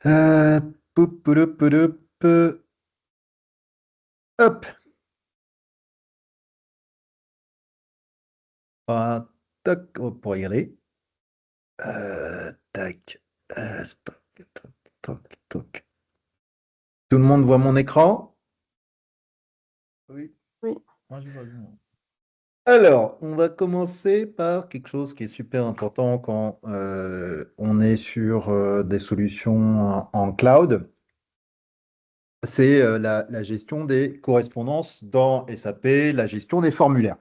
Euh, poup, pouloup, pouloup, hop. Ah, toc, on pourrait y aller. Tac. Toc, toc, toc, toc. Tout le monde voit mon écran? Oui. Oui. Moi, je vois bien. Alors, on va commencer par quelque chose qui est super important quand on est sur des solutions en cloud. C'est la gestion des correspondances dans SAP, la gestion des formulaires.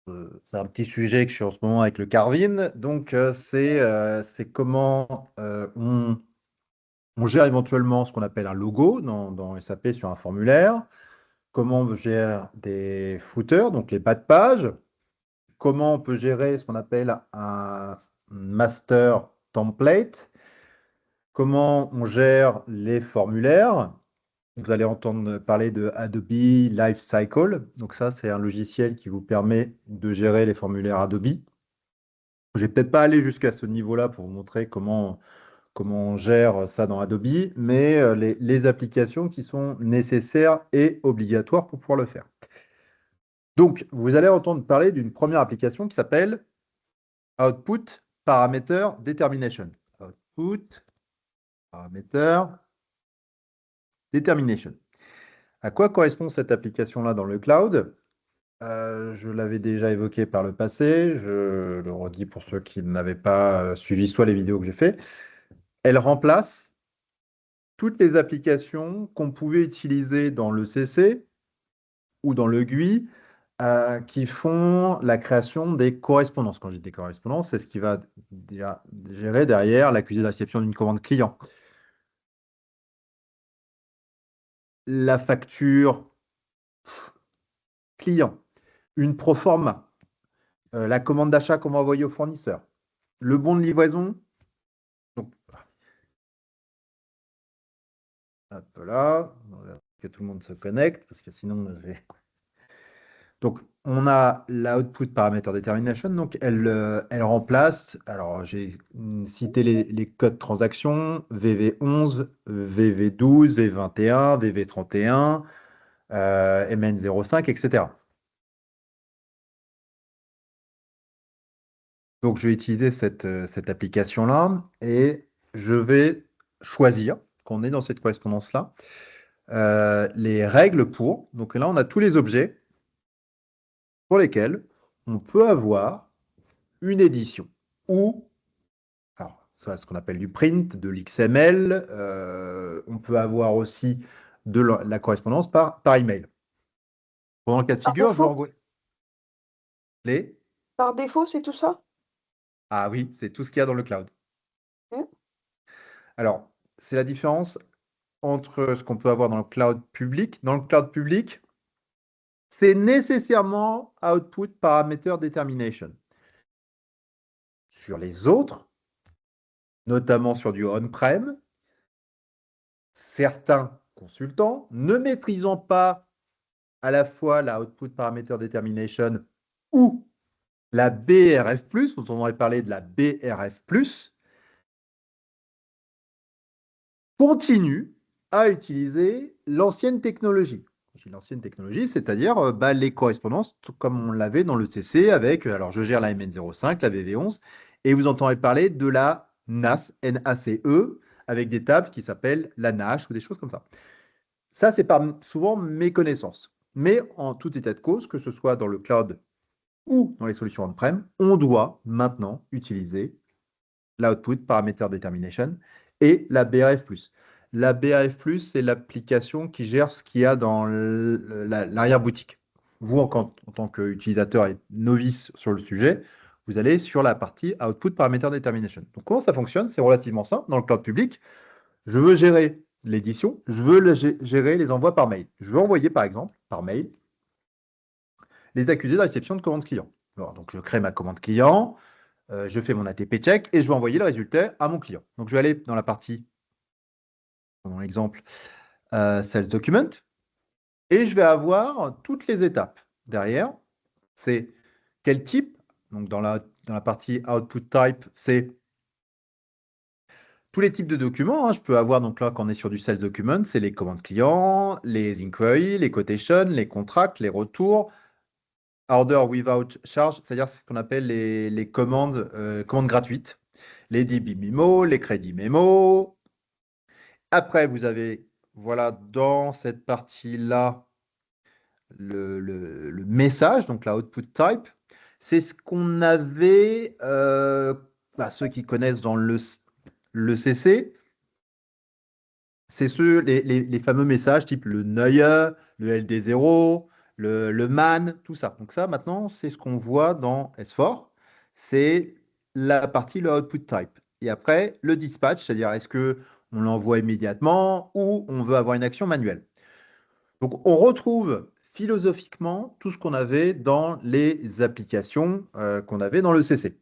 C'est un petit sujet que je suis en ce moment avec le Carvin. Donc, c'est comment on gère éventuellement ce qu'on appelle un logo dans SAP sur un formulaire, comment on gère des footers, donc les bas de page, comment on peut gérer ce qu'on appelle un master template, comment on gère les formulaires. Vous allez entendre parler de Adobe Lifecycle. Donc ça, c'est un logiciel qui vous permet de gérer les formulaires Adobe. Je vais peut-être pas aller jusqu'à ce niveau-là pour vous montrer comment on gère ça dans Adobe, mais les applications qui sont nécessaires et obligatoires pour pouvoir le faire. Donc, vous allez entendre parler d'une première application qui s'appelle Output Parameter Determination. Output Parameter Determination. À quoi correspond cette application-là dans le cloud? Je l'avais déjà évoqué par le passé, je le redis pour ceux qui n'avaient pas suivi soit les vidéos que j'ai fait. Elle remplace toutes les applications qu'on pouvait utiliser dans le CC ou dans le GUI qui font la création des correspondances. Quand je dis des correspondances, c'est ce qui va déjà gérer derrière l'accusé de réception d'une commande client. La facture client, une proforma, la commande d'achat qu'on va envoyer au fournisseur, le bon de livraison. Donc, hop là, que tout le monde se connecte, parce que sinon, je vais... Donc, on a l'output parameter determination, donc elle remplace, alors j'ai cité les codes transaction, VV11, VV12, V21, VV31, MN05, etc. Donc, je vais utiliser cette application-là et je vais choisir, qu'on est dans cette correspondance-là, les règles pour. Donc là, on a tous les objets pour lesquels on peut avoir une édition ou alors, soit ce qu'on appelle du print, de l'XML. On peut avoir aussi de la correspondance par email. Pendant le cas de Par figure, je vais défaut? envoyer les... Par défaut, c'est tout ça? Ah oui, c'est tout ce qu'il y a dans le cloud. Mmh. Alors, c'est la différence entre ce qu'on peut avoir dans le cloud public. Dans le cloud public, c'est nécessairement output parameter determination. Sur les autres, notamment sur du on-prem, certains consultants, ne maîtrisant pas à la fois la Output Parameter Determination ou la BRF+, dont on aurait parlé de la BRF+, continuent à utiliser l'ancienne technologie. L'ancienne technologie, c'est-à-dire les correspondances comme on l'avait dans le CC avec, alors je gère la MN05, la VV11, et vous entendrez parler de la NACE, N-A-C-E, avec des tables qui s'appellent la NACH ou des choses comme ça. Ça, c'est souvent mes connaissances. Mais en tout état de cause, que ce soit dans le cloud ou dans les solutions on-prem, on doit maintenant utiliser l'output parameter determination et la BRF+. La BRF+, c'est l'application qui gère ce qu'il y a dans l'arrière-boutique. Vous, en tant qu'utilisateur et novice sur le sujet, vous allez sur la partie output parameter determination. Donc, comment ça fonctionne? C'est relativement simple. Dans le cloud public, je veux gérer l'édition, je veux gérer les envois par mail. Je veux envoyer, par exemple, par mail, les accusés de réception de commande client. Alors, donc, je crée ma commande client, je fais mon ATP check et je vais envoyer le résultat à mon client. Donc, je vais aller dans la partie, dans l'exemple, Sales Document, et je vais avoir toutes les étapes. Derrière, c'est quel type. Donc, dans la partie output type, c'est tous les types de documents, hein. Je peux avoir, donc là, quand on est sur du sales document, c'est les commandes clients, les inquiries, les quotations, les contracts, les retours, order without charge, c'est-à-dire ce qu'on appelle les commandes gratuites, les DB memo, les crédits mémo. Après, vous avez, voilà, dans cette partie-là, le message, donc la output type. C'est ce qu'on avait, ceux qui connaissent dans le CC, c'est les fameux messages type le Neue, le LD0, le MAN, tout ça. Donc ça, maintenant, c'est ce qu'on voit dans S4. C'est la partie, le output type. Et après, le dispatch, c'est-à-dire est-ce que on l'envoie immédiatement ou on veut avoir une action manuelle. Donc on retrouve philosophiquement tout ce qu'on avait dans les applications qu'on avait dans le CC,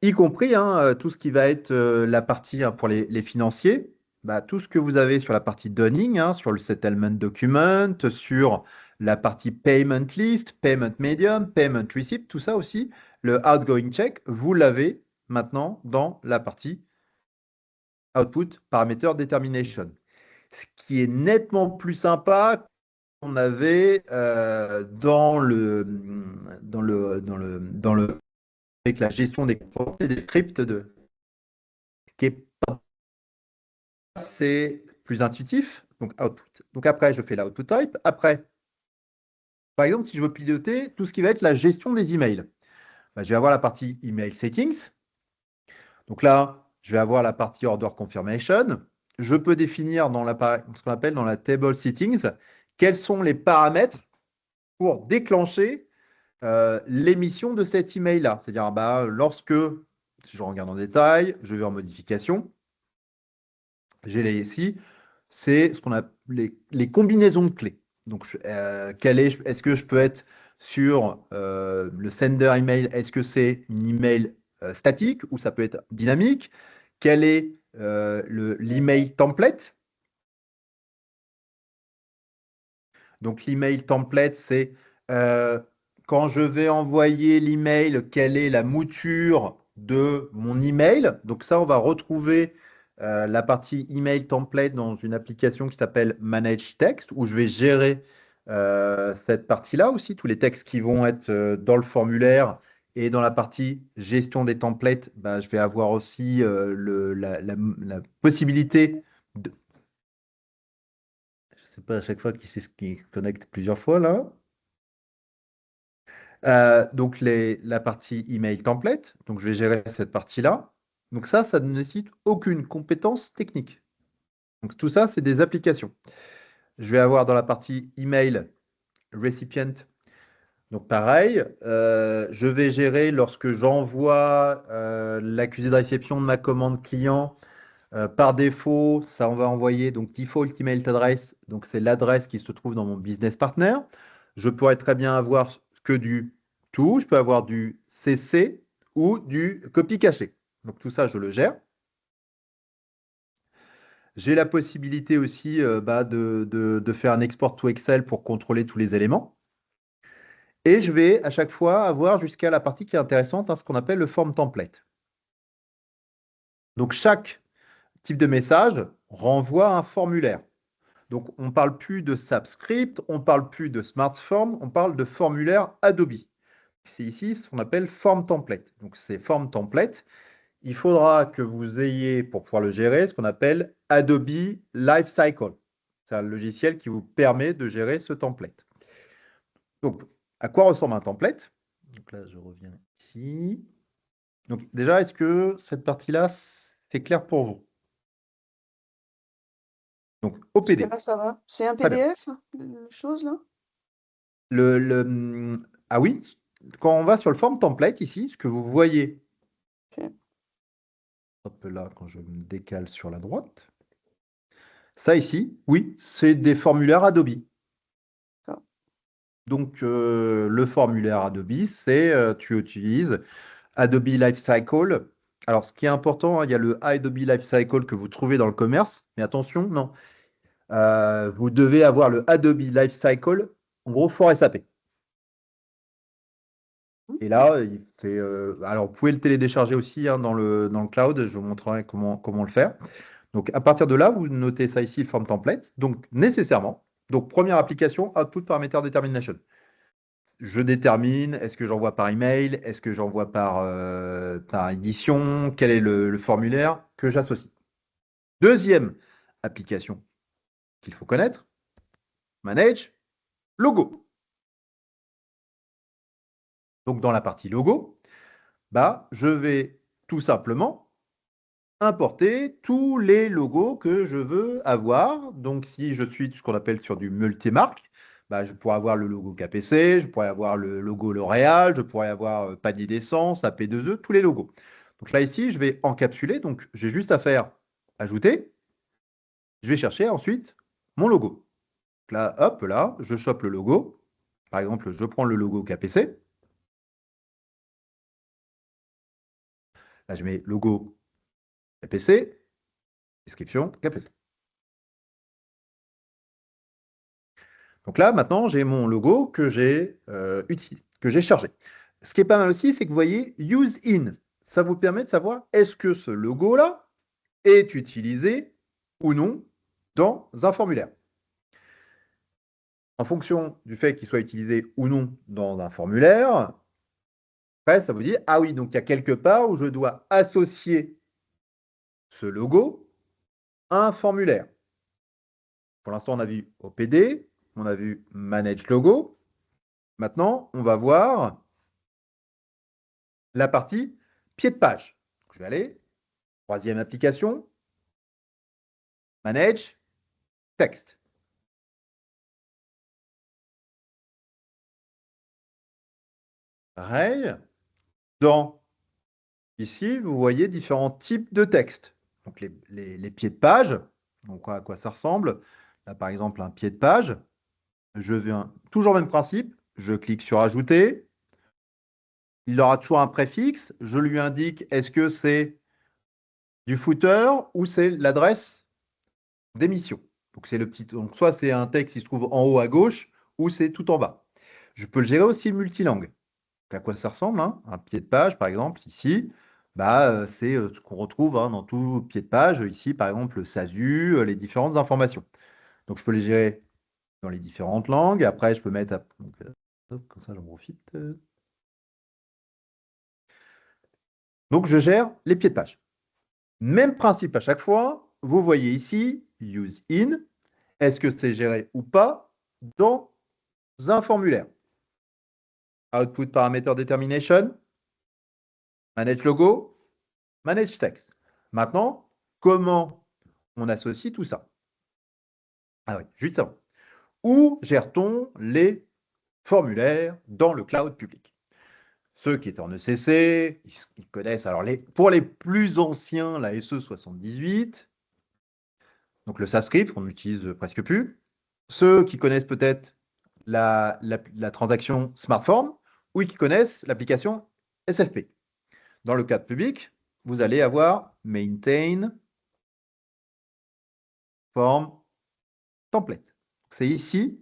y compris tout ce qui va être la partie pour les financiers, bah, tout ce que vous avez sur la partie dunning, sur le settlement document, sur la partie payment list, payment medium, payment receipt, tout ça aussi, le outgoing check, vous l'avez maintenant dans la partie output parameter determination. Ce qui est nettement plus sympa qu'on avait avec la gestion des composants et des scripts qui est c'est plus intuitif, donc output. Donc après, je fais l'output type. Après, par exemple, si je veux piloter tout ce qui va être la gestion des emails, bah, je vais avoir la partie email settings. Donc là, je vais avoir la partie order confirmation. Je peux définir ce qu'on appelle dans la table settings quels sont les paramètres pour déclencher l'émission de cet email-là. C'est-à-dire, bah, lorsque, si je regarde en détail, je vais en modification, j'ai les ici, c'est ce qu'on a les combinaisons de clés. Donc, est-ce que je peux être sur le sender email? Est-ce que c'est une email statique ou ça peut être dynamique? Quel est l'email template? Donc, l'email template, c'est euh, quand je vais envoyer l'email, quelle est la mouture de mon email. Donc, ça, on va retrouver la partie email template dans une application qui s'appelle Manage Text, où je vais gérer cette partie-là aussi, tous les textes qui vont être dans le formulaire. Et dans la partie gestion des templates, bah, je vais avoir aussi la possibilité de. Je ne sais pas à chaque fois qui c'est ce qui connecte plusieurs fois là. Donc la partie email template, donc je vais gérer cette partie-là. Donc ça ne nécessite aucune compétence technique. Donc tout ça, c'est des applications. Je vais avoir dans la partie email recipient, donc pareil, je vais gérer lorsque j'envoie l'accusé de réception de ma commande client. Par défaut, ça on va envoyer donc default email address, donc c'est l'adresse qui se trouve dans mon business partner. Je pourrais très bien avoir que du tout, je peux avoir du CC ou du copy caché. Donc tout ça, je le gère. J'ai la possibilité aussi de faire un export to Excel pour contrôler tous les éléments. Et je vais à chaque fois avoir jusqu'à la partie qui est intéressante, ce qu'on appelle le form template. Donc chaque type de message renvoie un formulaire. Donc, on ne parle plus de Subscript, on ne parle plus de SmartForm, on parle de formulaire Adobe. C'est ici ce qu'on appelle Form Template. Donc, ces Form Template, il faudra que vous ayez, pour pouvoir le gérer, ce qu'on appelle Adobe Lifecycle. C'est un logiciel qui vous permet de gérer ce template. Donc, à quoi ressemble un template? Donc là, je reviens ici. Donc, déjà, est-ce que cette partie-là, c'est clair pour vous? Donc, OPD. Jusque-là, ça va. C'est un Très bien. PDF, chose là? Ah oui, quand on va sur le form template ici, ce que vous voyez, Ok. hop là, quand je me décale sur la droite, ça ici, oui, c'est des formulaires Adobe. D'accord. Donc, le formulaire Adobe, c'est tu utilises Adobe Lifecycle. Alors, ce qui est important, il y a le Adobe Lifecycle que vous trouvez dans le commerce, mais attention, non, vous devez avoir le Adobe Lifecycle, en gros, for SAP. Et là, il fait, alors, vous pouvez le télécharger aussi hein, dans le cloud. Je vous montrerai comment le faire. Donc, à partir de là, vous notez ça ici, form template. Donc, nécessairement, donc première application, output parameter determination. Je détermine, est-ce que j'envoie par email, est-ce que j'envoie par édition, quel est le formulaire que j'associe. Deuxième application qu'il faut connaître, manage, logo. Donc, dans la partie logo, bah, je vais tout simplement importer tous les logos que je veux avoir. Donc, si je suis ce qu'on appelle sur du multimarque, bah, je pourrais avoir le logo KPC, je pourrais avoir le logo L'Oréal, je pourrais avoir panier d'essence, AP2E, tous les logos. Donc là, ici, je vais encapsuler. Donc, j'ai juste à faire ajouter. Je vais chercher ensuite mon logo. Donc là, hop, là, je chope le logo. Par exemple, je prends le logo KPC. Là, je mets logo KPC, description KPC. Donc là, maintenant, j'ai mon logo que j'ai utilisé, que j'ai chargé. Ce qui est pas mal aussi, c'est que vous voyez Use in. Ça vous permet de savoir est-ce que ce logo-là est utilisé ou non dans un formulaire. En fonction du fait qu'il soit utilisé ou non dans un formulaire, après, ça vous dit, ah oui, donc il y a quelque part où je dois associer ce logo à un formulaire. Pour l'instant, on a vu OPD, on a vu Manage Logo. Maintenant, on va voir la partie pied de page. Je vais aller, troisième application, Manage, Texte. Pareil, ici, vous voyez différents types de textes. Donc les pieds de page, donc à quoi ça ressemble. Là, par exemple, un pied de page. Je viens, toujours le même principe, je clique sur Ajouter. Il aura toujours un préfixe. Je lui indique est-ce que c'est du footer ou c'est l'adresse d'émission. Donc, c'est le petit, donc soit c'est un texte qui se trouve en haut à gauche ou c'est tout en bas. Je peux le gérer aussi multilangue. À quoi ça ressemble hein. Un pied de page, par exemple, ici, bah, c'est ce qu'on retrouve hein, dans tout pied de page. Ici, par exemple, le SASU, les différentes informations. Donc, je peux les gérer dans les différentes langues. Après, je peux mettre... Donc, hop, comme ça, j'en profite. Donc, je gère les pieds de page. Même principe à chaque fois. Vous voyez ici, use in. Est-ce que c'est géré ou pas dans un formulaire? Output parameter determination, manage logo, manage text. Maintenant, comment on associe tout ça? Ah oui, juste avant. Où gère-t-on les formulaires dans le cloud public? Ceux qui étaient en ECC, ils connaissent. Alors, pour les plus anciens, la SE78, donc le subscript qu'on n'utilise presque plus. Ceux qui connaissent peut-être la transaction Smartform ou qui connaissent l'application SFP. Dans le cadre public, vous allez avoir Maintain Form Template. C'est ici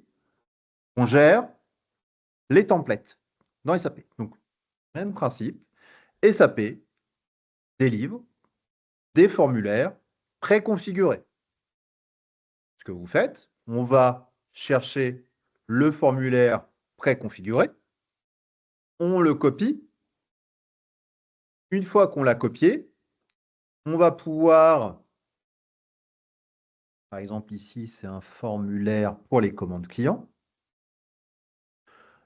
qu'on gère les templates dans SAP. Donc, même principe, SAP délivre des formulaires préconfigurés. Ce que vous faites, on va chercher le formulaire préconfiguré, on le copie. Une fois qu'on l'a copié, on va pouvoir, par exemple ici, c'est un formulaire pour les commandes clients.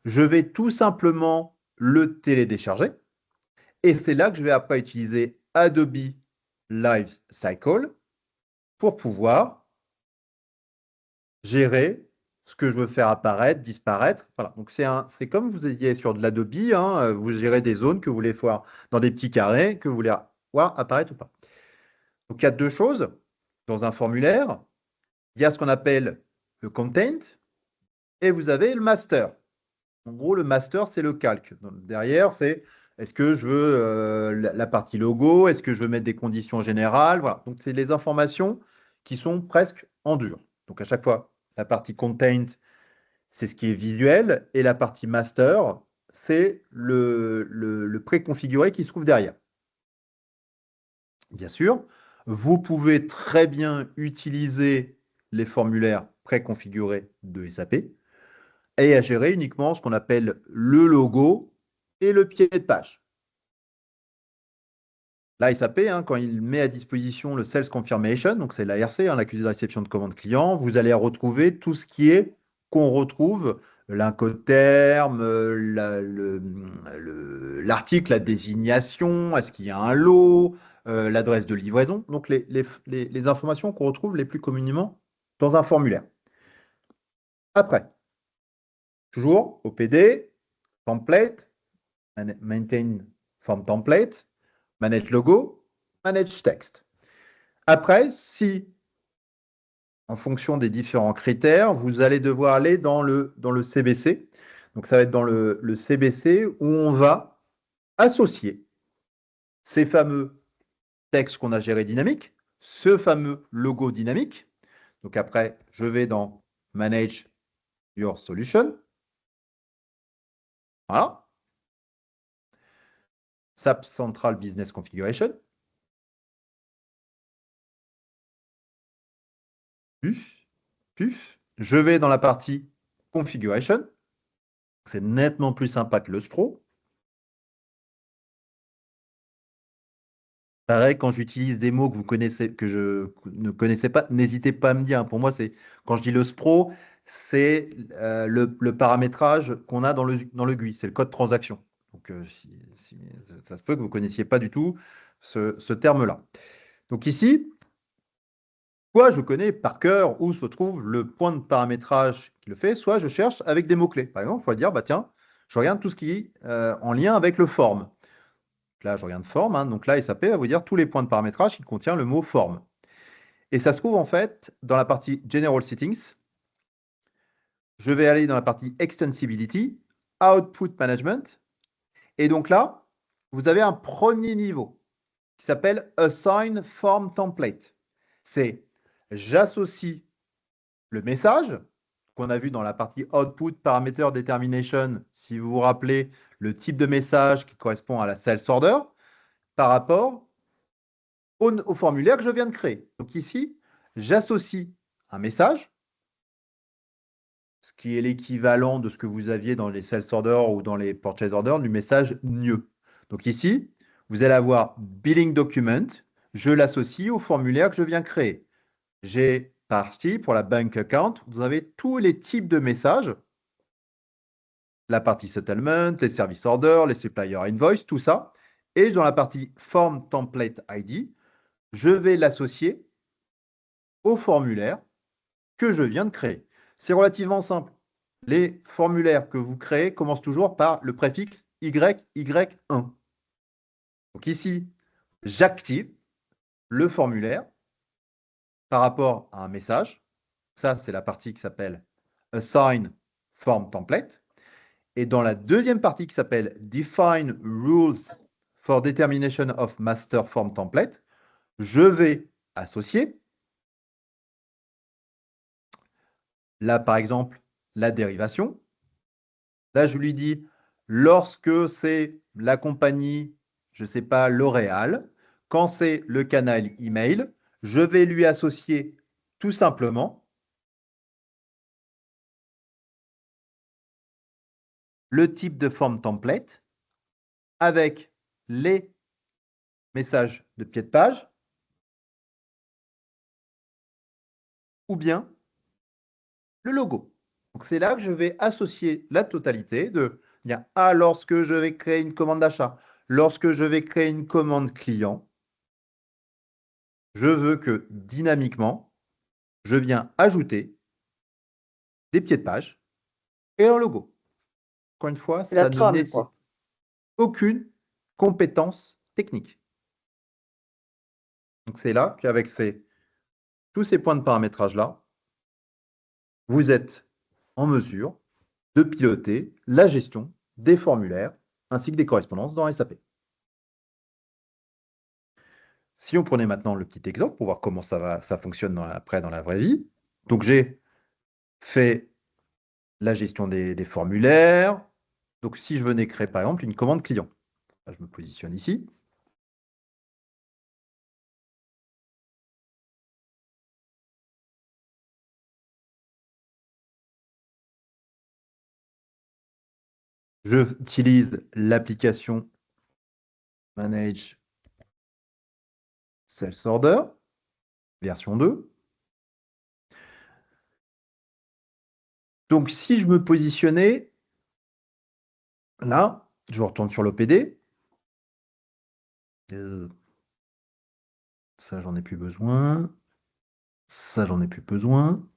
Je vais tout simplement le télécharger. Et c'est là que je vais après utiliser Adobe Life Cycle pour pouvoir gérer ce que je veux faire apparaître, disparaître. Voilà. Donc c'est comme vous étiez sur de l'Adobe, hein, vous gérez des zones que vous voulez voir dans des petits carrés, que vous voulez voir apparaître ou pas. Donc il y a deux choses dans un formulaire. Il y a ce qu'on appelle le content et vous avez le master. En gros, le master, c'est le calque. Donc, derrière, c'est est-ce que je veux la partie logo, est-ce que je veux mettre des conditions générales, voilà. Donc, c'est les informations qui sont presque en dur. Donc, à chaque fois, la partie content, c'est ce qui est visuel et la partie master, c'est le préconfiguré qui se trouve derrière. Bien sûr, vous pouvez très bien utiliser les formulaires préconfigurés de SAP et à gérer uniquement ce qu'on appelle le logo et le pied de page. Là, SAP, quand il met à disposition le Sales Confirmation, donc c'est l'ARC, l'accusé de réception de commande client, vous allez retrouver tout ce qui est qu'on retrouve, l'incoterm, l'article, la désignation, est-ce qu'il y a un lot, l'adresse de livraison, donc les informations qu'on retrouve les plus communément dans un formulaire. Après, toujours OPD, template, maintain form template, manage logo, manage text. Après, si, en fonction des différents critères, vous allez devoir aller dans le CBC. Donc, ça va être dans le CBC où on va associer ces fameux textes qu'on a gérés dynamiques, ce fameux logo dynamique. Donc, après, je vais dans Manage Your Solution. Voilà. SAP Central Business Configuration. Puf. Je vais dans la partie Configuration. C'est nettement plus sympa que le SPRO. Pareil, quand j'utilise des mots que vous connaissez, que je ne connaissais pas, n'hésitez pas à me dire. Pour moi, c'est quand je dis le SPRO, c'est le paramétrage qu'on a dans le GUI, c'est le code transaction. Donc, ça se peut que vous ne connaissiez pas du tout ce terme-là. Donc ici, soit je connais par cœur où se trouve le point de paramétrage qui le fait, soit je cherche avec des mots-clés. Par exemple, il faut dire, bah tiens, je regarde tout ce qui est en lien avec le form. Là, je regarde forme, donc là, SAP va vous dire tous les points de paramétrage qui contiennent le mot forme. Et ça se trouve en fait dans la partie General Settings. Je vais aller dans la partie Extensibility, Output Management. Et donc là, vous avez un premier niveau qui s'appelle Assign Form Template. C'est j'associe le message qu'on a vu dans la partie Output Parameter Determination, si vous vous rappelez le type de message qui correspond à la Sales Order, par rapport au formulaire que je viens de créer. Donc ici, j'associe un message, ce qui est l'équivalent de ce que vous aviez dans les Sales Order ou dans les Purchase Order du message NIE. Donc ici, vous allez avoir Billing Document, je l'associe au formulaire que je viens créer. J'ai parti pour la Bank Account, vous avez tous les types de messages, la partie Settlement, les Service Order, les Supplier Invoice, tout ça. Et dans la partie Form Template ID, je vais l'associer au formulaire que je viens de créer. C'est relativement simple. Les formulaires que vous créez commencent toujours par le préfixe YY1. Donc ici, j'active le formulaire par rapport à un message. Ça, c'est la partie qui s'appelle Assign Form Template. Et dans la deuxième partie qui s'appelle Define Rules for Determination of Master Form Template, je vais associer, là par exemple, la dérivation. Là, je lui dis, lorsque c'est la compagnie, je ne sais pas, L'Oréal, quand c'est le canal email, je vais lui associer tout simplement le type de forme template avec les messages de pied de page ou bien le logo. Donc c'est là que je vais associer la totalité de bien, lorsque je vais créer une commande d'achat, lorsque je vais créer une commande client, je veux que dynamiquement, je viens ajouter des pieds de page et un logo. Encore une fois, C'est la ça ne trame, nécessite quoi. aucune compétence technique. Donc c'est là qu'avec tous ces points de paramétrage-là, vous êtes en mesure de piloter la gestion des formulaires ainsi que des correspondances dans SAP. Si on prenait maintenant le petit exemple pour voir comment ça fonctionne après dans la vraie vie. Donc j'ai fait la gestion des formulaires, Donc, si je venais créer, par exemple, une commande client, là, je me positionne ici. Je utilise l'application Manage Sales Order, version 2. Donc, si je me positionnais là, je retourne sur l'OPD. Ça, j'en ai plus besoin. Ça, j'en ai plus besoin.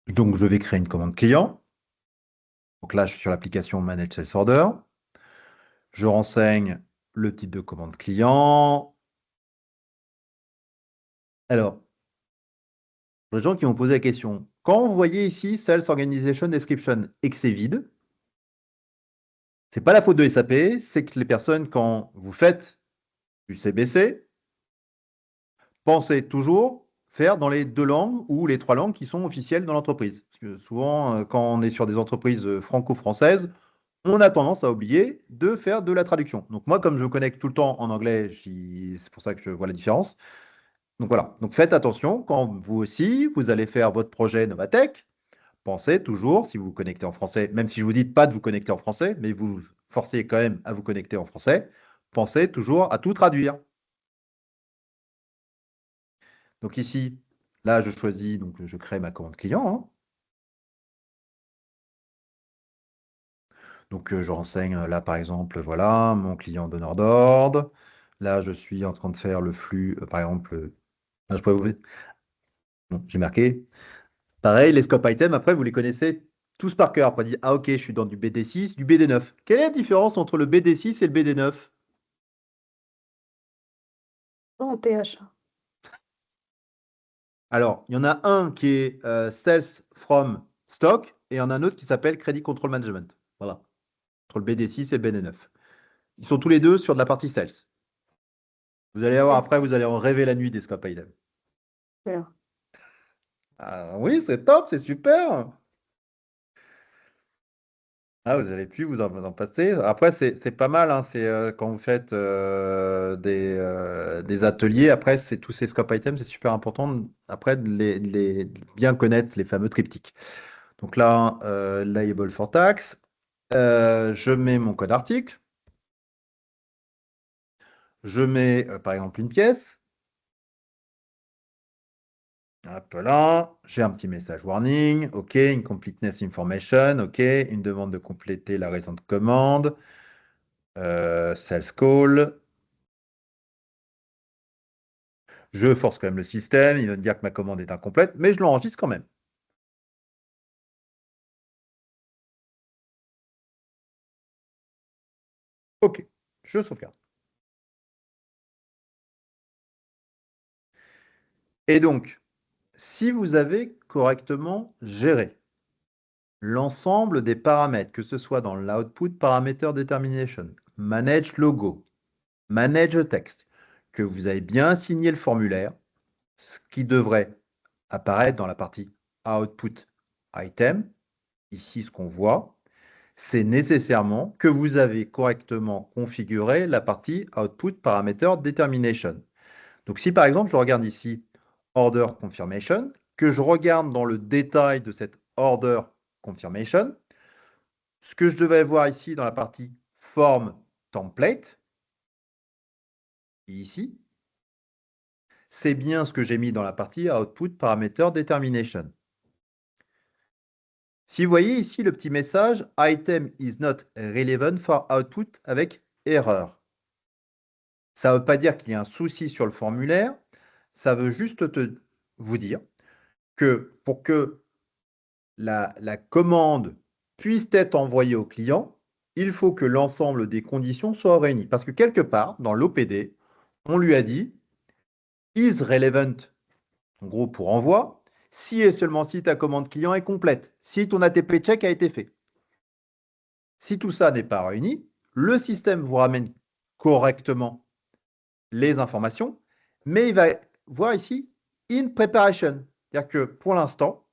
Donc, je vais créer une commande client. Donc là, je suis sur l'application Manage Sales Order. Je renseigne le type de commande client. Alors, pour les gens qui m'ont posé la question, quand vous voyez ici Sales Organization Description et que c'est vide, c'est pas la faute de SAP, c'est que les personnes, quand vous faites du CBC, pensez toujours faire dans les 2 langues ou les 3 langues qui sont officielles dans l'entreprise. Parce que souvent, quand on est sur des entreprises franco-françaises, on a tendance à oublier de faire de la traduction. Donc moi, comme je me connecte tout le temps en anglais, c'est pour ça que je vois la différence. Donc voilà, donc faites attention, quand vous aussi, vous allez faire votre projet Novatech, pensez toujours, si vous vous connectez en français, même si je vous dis pas de vous connecter en français, mais vous forcez quand même à vous connecter en français, pensez toujours à tout traduire. Donc ici, là, je choisis, donc je crée ma commande client, hein. Donc je renseigne là, par exemple, voilà, mon client donneur d'ordre. Là, je suis en train de faire le flux, par exemple, là, je pourrais vous... Bon, j'ai marqué. Pareil, les scope items, après, vous les connaissez tous par cœur. Après, dire, ah ok, je suis dans du BD6, du BD9. Quelle est la différence entre le BD6 et le BD9? En TH. Alors, il y en a un qui est Sales from Stock et il y en a un autre qui s'appelle Credit Control Management. Voilà, entre le BD6 et le BD9. Ils sont tous les deux sur de la partie Sales. Vous allez avoir, Ok, après, vous allez en rêver la nuit des scope items. super. Ah, oui, c'est top, c'est super. Ah, vous avez pu vous en passer. Après, c'est pas mal, hein, c'est quand vous faites des ateliers, après, c'est tous ces scope items, c'est super important, après, de bien connaître les fameux triptyques. Donc là, liable for tax. Je mets mon code article. Je mets, par exemple, une pièce. Hop là, j'ai un petit message warning. OK, incompleteness information. OK, une demande de compléter la raison de commande. Sales call. Je force quand même le système. Il va me dire que ma commande est incomplète, mais je l'enregistre quand même. OK, je sauvegarde. Et donc, si vous avez correctement géré l'ensemble des paramètres, que ce soit dans l'output parameter determination, manage logo, manage text, que vous avez bien signé le formulaire, ce qui devrait apparaître dans la partie output item, ici ce qu'on voit, c'est nécessairement que vous avez correctement configuré la partie output parameter determination. Donc si par exemple je regarde ici order confirmation, que je regarde dans le détail de cette order confirmation, ce que je devais voir ici dans la partie form template, ici, c'est bien ce que j'ai mis dans la partie output parameter determination. Si vous voyez ici le petit message item is not relevant for output avec erreur. Ça ne veut pas dire qu'il y a un souci sur le formulaire, ça veut juste vous dire que pour que la commande puisse être envoyée au client, il faut que l'ensemble des conditions soient réunies. Parce que quelque part, dans l'OPD, on lui a dit is relevant, en gros pour envoi, si et seulement si ta commande client est complète, si ton ATP check a été fait. Si tout ça n'est pas réuni, le système vous ramène correctement les informations, mais il va voir ici in preparation. C'est-à-dire que pour l'instant,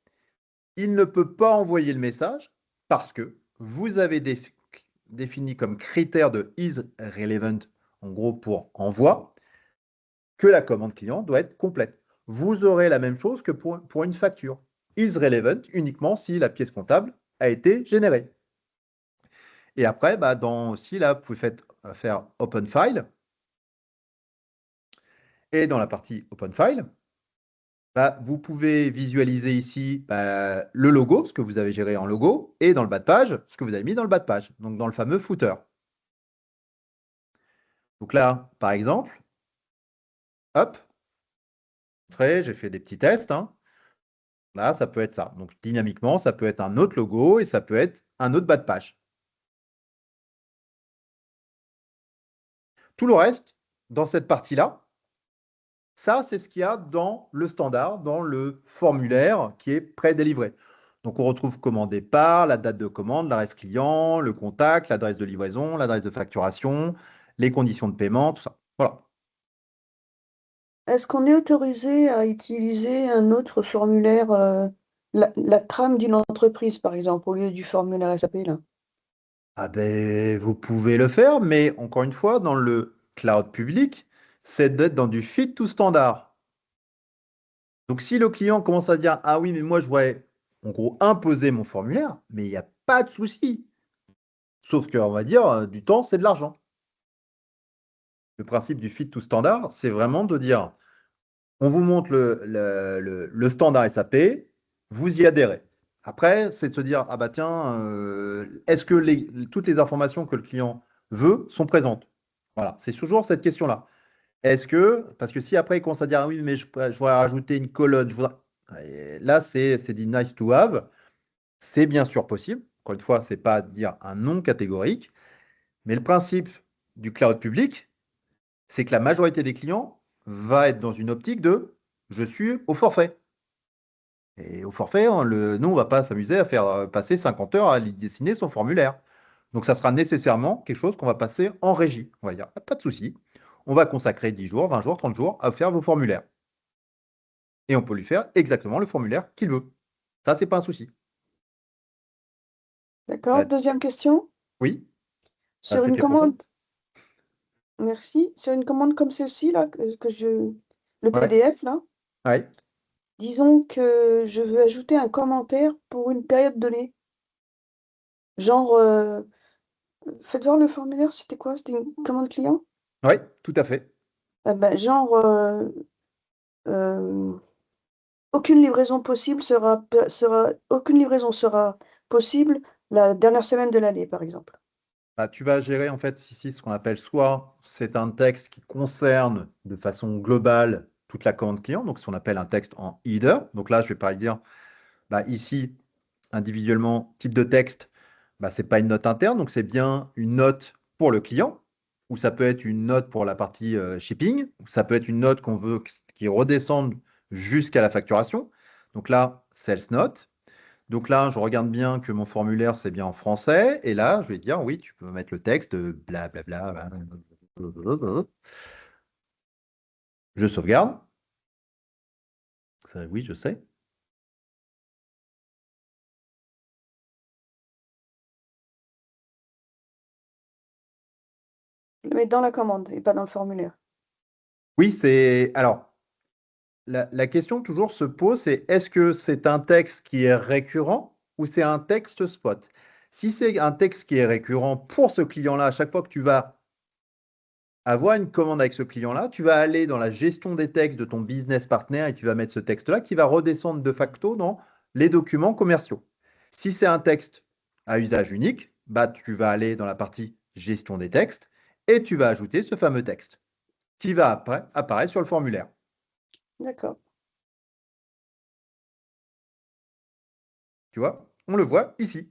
il ne peut pas envoyer le message parce que vous avez défini comme critère de is relevant, en gros pour envoi, que la commande client doit être complète. Vous aurez la même chose que pour une facture. Is relevant uniquement si la pièce comptable a été générée. Et après, bah, aussi, là, vous pouvez faire Open File. Et dans la partie Open File, bah, vous pouvez visualiser ici bah, le logo, ce que vous avez géré en logo, et dans le bas de page, ce que vous avez mis dans le bas de page, donc dans le fameux footer. Donc là, par exemple, hop, j'ai fait des petits tests. Hein. Là, ça peut être ça. Donc dynamiquement, ça peut être un autre logo et ça peut être un autre bas de page. Tout le reste, dans cette partie-là, ça, c'est ce qu'il y a dans le standard, dans le formulaire qui est pré-délivré. Donc, on retrouve commande départ, la date de commande, la ref client, le contact, l'adresse de livraison, l'adresse de facturation, les conditions de paiement, tout ça. Voilà. Est-ce qu'on est autorisé à utiliser un autre formulaire, la trame d'une entreprise, par exemple, au lieu du formulaire SAP, là? Ah ben, vous pouvez le faire, mais encore une fois, dans le cloud public, c'est d'être dans du fit to standard. Donc, si le client commence à dire, ah oui, mais moi, je voudrais, en gros, imposer mon formulaire, mais il n'y a pas de souci. Sauf qu'on va dire, du temps, c'est de l'argent. Le principe du fit to standard, c'est vraiment de dire, on vous montre le standard SAP, vous y adhérez. Après, c'est de se dire, ah bah tiens, est-ce que toutes les informations que le client veut sont présentes? Voilà, c'est toujours cette question-là. Est-ce que, parce que si après il commence à dire, ah oui, mais je voudrais rajouter une colonne, et là, c'est dit nice to have, c'est bien sûr possible. Encore une fois, c'est pas dire un non catégorique, mais le principe du cloud public, c'est que la majorité des clients va être dans une optique de je suis au forfait. Et au forfait, nous, on ne va pas s'amuser à faire passer 50 heures à lui dessiner son formulaire. Donc, ça sera nécessairement quelque chose qu'on va passer en régie. On va dire, pas de souci. On va consacrer 10 jours, 20 jours, 30 jours à faire vos formulaires. Et on peut lui faire exactement le formulaire qu'il veut. Ça, c'est pas un souci. D'accord. Ça, Deuxième question. oui, bah, Sur c'est une fait pour ça. commande, merci. Sur une commande comme celle-ci, là, le Ouais, PDF, là, ouais, disons que je veux ajouter un commentaire pour une période donnée. Genre, faites voir le formulaire, c'était quoi? C'était une commande client? ouais, tout à fait. Ah ben, genre, euh, aucune livraison possible aucune livraison sera possible la dernière semaine de l'année, par exemple. Bah, tu vas gérer en fait ici ce qu'on appelle soit c'est un texte qui concerne de façon globale toute la commande client, donc ce qu'on appelle un texte en header. Donc là, je vais pas dire bah, ici individuellement type de texte, bah, c'est pas une note interne, donc c'est bien une note pour le client, ou ça peut être une note pour la partie shipping, ou ça peut être une note qu'on veut qui redescende jusqu'à la facturation. Donc là, sales note. Donc là, je regarde bien que mon formulaire, c'est bien en français. Et là, je vais dire, oui, tu peux mettre le texte, blablabla. Je sauvegarde. Oui, je sais. Je le mets dans la commande et pas dans le formulaire. Oui, c'est. Alors, la question toujours se pose, c'est est-ce que c'est un texte qui est récurrent ou c'est un texte spot? Si c'est un texte qui est récurrent pour ce client-là, à chaque fois que tu vas avoir une commande avec ce client-là, tu vas aller dans la gestion des textes de ton business partner et tu vas mettre ce texte-là qui va redescendre de facto dans les documents commerciaux. Si c'est un texte à usage unique, bah, tu vas aller dans la partie gestion des textes et tu vas ajouter ce fameux texte qui va après apparaître sur le formulaire. D'accord, Tu vois? On le voit ici.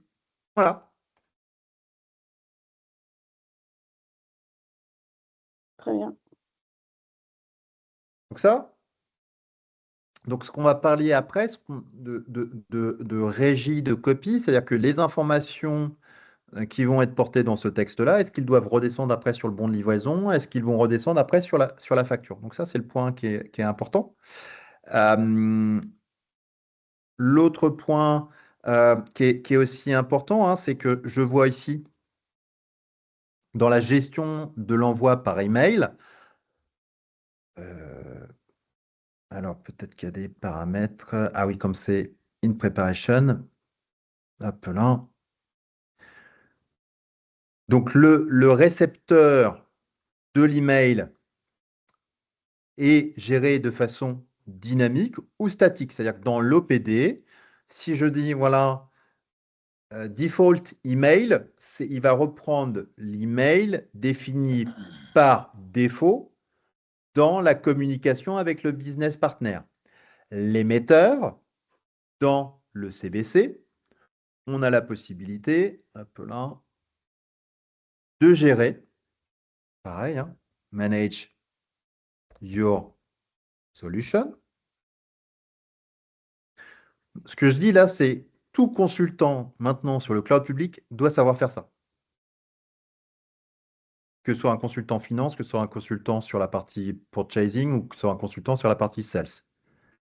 Voilà. très bien. Donc ça, donc ce qu'on va parler après, de régie de copie, c'est-à-dire que les informations qui vont être portés dans ce texte-là, est-ce qu'ils doivent redescendre après sur le bon de livraison? Est-ce qu'ils vont redescendre après sur la facture? Donc ça, c'est le point qui est important. Euh, L'autre point, qui est aussi important, hein, c'est que je vois ici, dans la gestion de l'envoi par email, alors peut-être qu'il y a des paramètres. Ah oui, comme c'est in preparation, hop là. Donc le récepteur de l'email est géré de façon dynamique ou statique. C'est-à-dire que dans l'OPD, si je dis, voilà, default email, il va reprendre l'email défini par défaut dans la communication avec le business partner. L'émetteur, dans le CBC, on a la possibilité, hop là, de gérer, pareil, hein, manage your solution. Ce que je dis là, c'est tout consultant maintenant sur le cloud public doit savoir faire ça. Que ce soit un consultant finance, que ce soit un consultant sur la partie purchasing ou que ce soit un consultant sur la partie sales.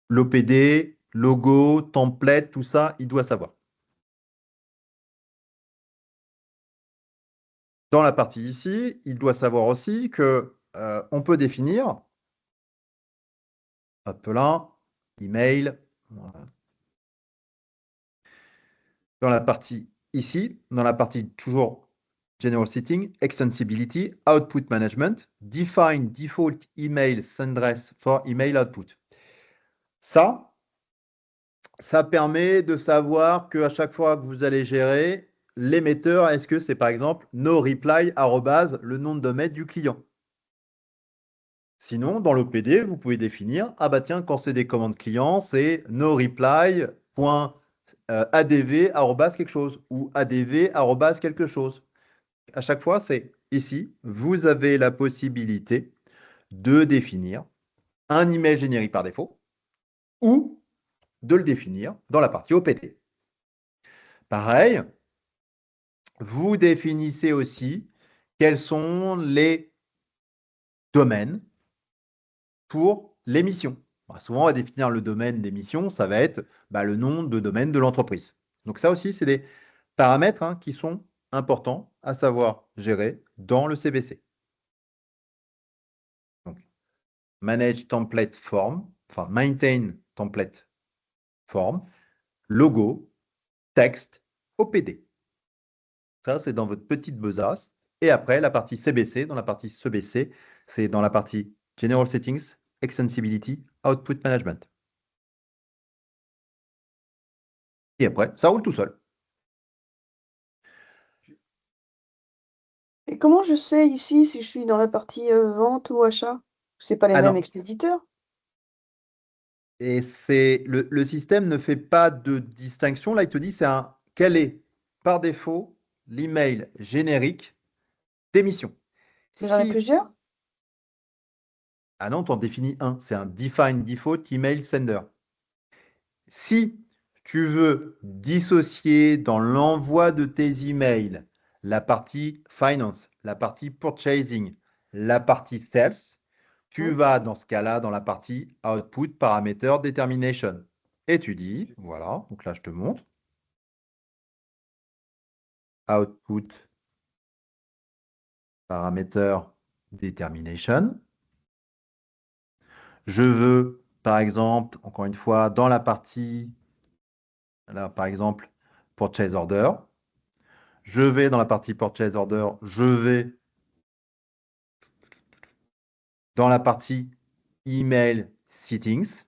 L'OPD, logo, template, tout ça, il doit savoir. Dans la partie ici, il doit savoir aussi que on peut définir, hop là, email, voilà. Dans la partie ici, dans la partie toujours General Setting, Extensibility, Output Management, Define Default Email Address for Email Output. Ça permet de savoir qu'à chaque fois que vous allez gérer l'émetteur, est-ce que c'est par exemple no reply le nom de domaine du client. Sinon, dans l'OPD, vous pouvez définir, ah bah tiens, quand c'est des commandes clients, c'est no reply adv quelque chose ou adv quelque chose. À chaque fois, c'est ici, vous avez la possibilité de définir un email générique par défaut ou de le définir dans la partie OPT. Pareil, vous définissez aussi quels sont les domaines pour l'émission. Bah, souvent, on va définir le domaine d'émission, ça va être le nom de domaine de l'entreprise. Donc ça aussi, c'est des paramètres qui sont importants à savoir gérer dans le CBC. Donc, Manage Template Form, enfin Maintain Template Form, logo, texte, OPD. Ça, c'est dans votre petite besace. Et après, la partie CBC, dans la partie CBC, c'est dans la partie General Settings, Extensibility, Output Management. Et après, ça roule tout seul. Et comment je sais ici si je suis dans la partie vente ou achat? C'est pas les Ah mêmes non, expéditeurs. et c'est le système ne fait pas de distinction. Là, il te dit quel est par défaut l'email générique d'émission. Mais j'en ai Si, plusieurs. ah non, tu en définis un, c'est un define default email sender. Si tu veux dissocier dans l'envoi de tes emails la partie finance, la partie purchasing, la partie sales, tu vas dans ce cas-là dans la partie output parameter determination. Et tu dis, voilà, donc là je te montre, output parameter determination. Je veux, par exemple, encore une fois, dans la partie, là par exemple, purchase order, je vais dans la partie purchase order, je vais dans la partie email settings.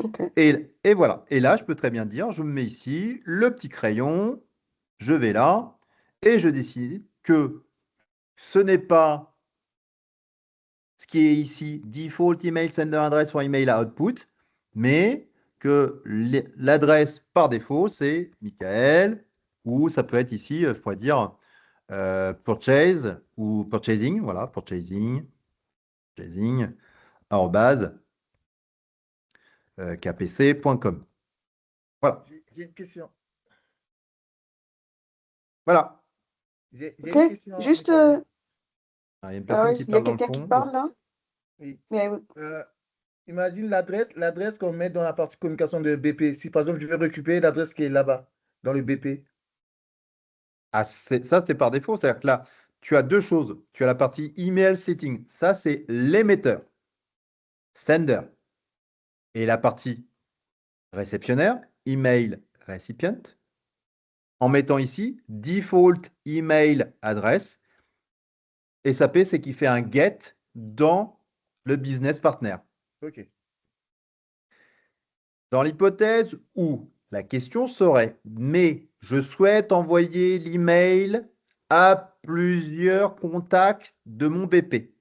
Ok. Et voilà. Et là, je peux très bien dire, je me mets ici, le petit crayon, je vais là, et je décide que ce n'est pas ce qui est ici, default email sender address or email output, mais que l'adresse par défaut, c'est Michael, ou ça peut être ici, je pourrais dire purchase ou purchasing, voilà, purchasing, arrobase, kpc.com. Voilà. J'ai une question. Voilà. J'ai Ok. une question, Juste, Michael. Ah, il y a une ah personne ouais, qui il y a parle dans le quelqu'un qui fond. parle là. Oui. Mais Euh, Imagine l'adresse qu'on met dans la partie communication de BP. Si par exemple, je veux récupérer l'adresse qui est là-bas, dans le BP. Ah, ça, c'est par défaut. C'est-à-dire que là, tu as deux choses. Tu as la partie email setting. Ça, c'est l'émetteur, sender. Et la partie réceptionnaire, email recipient, en mettant ici default email address. SAP, c'est qu'il fait un get dans le business partner. OK. Dans l'hypothèse où la question serait, mais je souhaite envoyer l'email à plusieurs contacts de mon BP.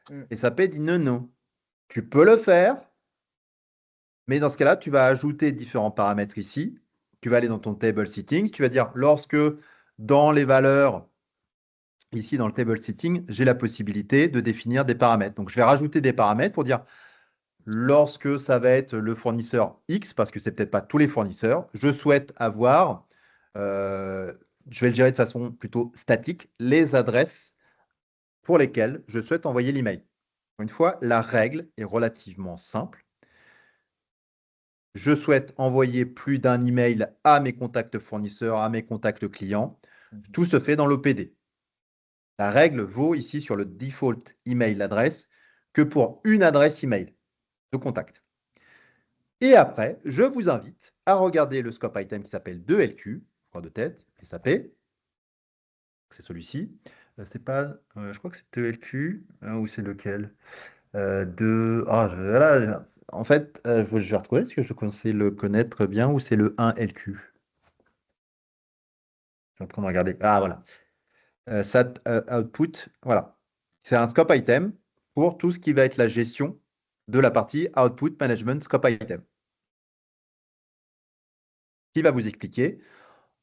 Mm. SAP dit non, non. Tu peux le faire, mais dans ce cas-là, tu vas ajouter différents paramètres ici. Tu vas aller dans ton table setting. Tu vas dire, lorsque dans les valeurs, ici dans le table setting, j'ai la possibilité de définir des paramètres. Donc, je vais rajouter des paramètres pour dire, lorsque ça va être le fournisseur X, parce que c'est peut-être pas tous les fournisseurs, je souhaite avoir, je vais le gérer de façon plutôt statique, les adresses pour lesquelles je souhaite envoyer l'email. Une fois, la règle est relativement simple. Je souhaite envoyer plus d'un email à mes contacts fournisseurs, à mes contacts clients. Tout se fait dans l'OPD. La règle vaut ici sur le default email adresse que pour une adresse email de contact. Et après, je vous invite à regarder le scope item qui s'appelle 2LQ, croix de tête, SAP. C'est celui-ci. C'est pas, je crois que c'est 2LQ, ou c'est lequel voilà, en fait, je vais retrouver parce que je conseille le connaître bien, ou c'est le 1LQ. Je suis en train de regarder. Ah, voilà. SAT output, voilà. C'est un scope item pour tout ce qui va être la gestion de la partie output management scope item, qui va vous expliquer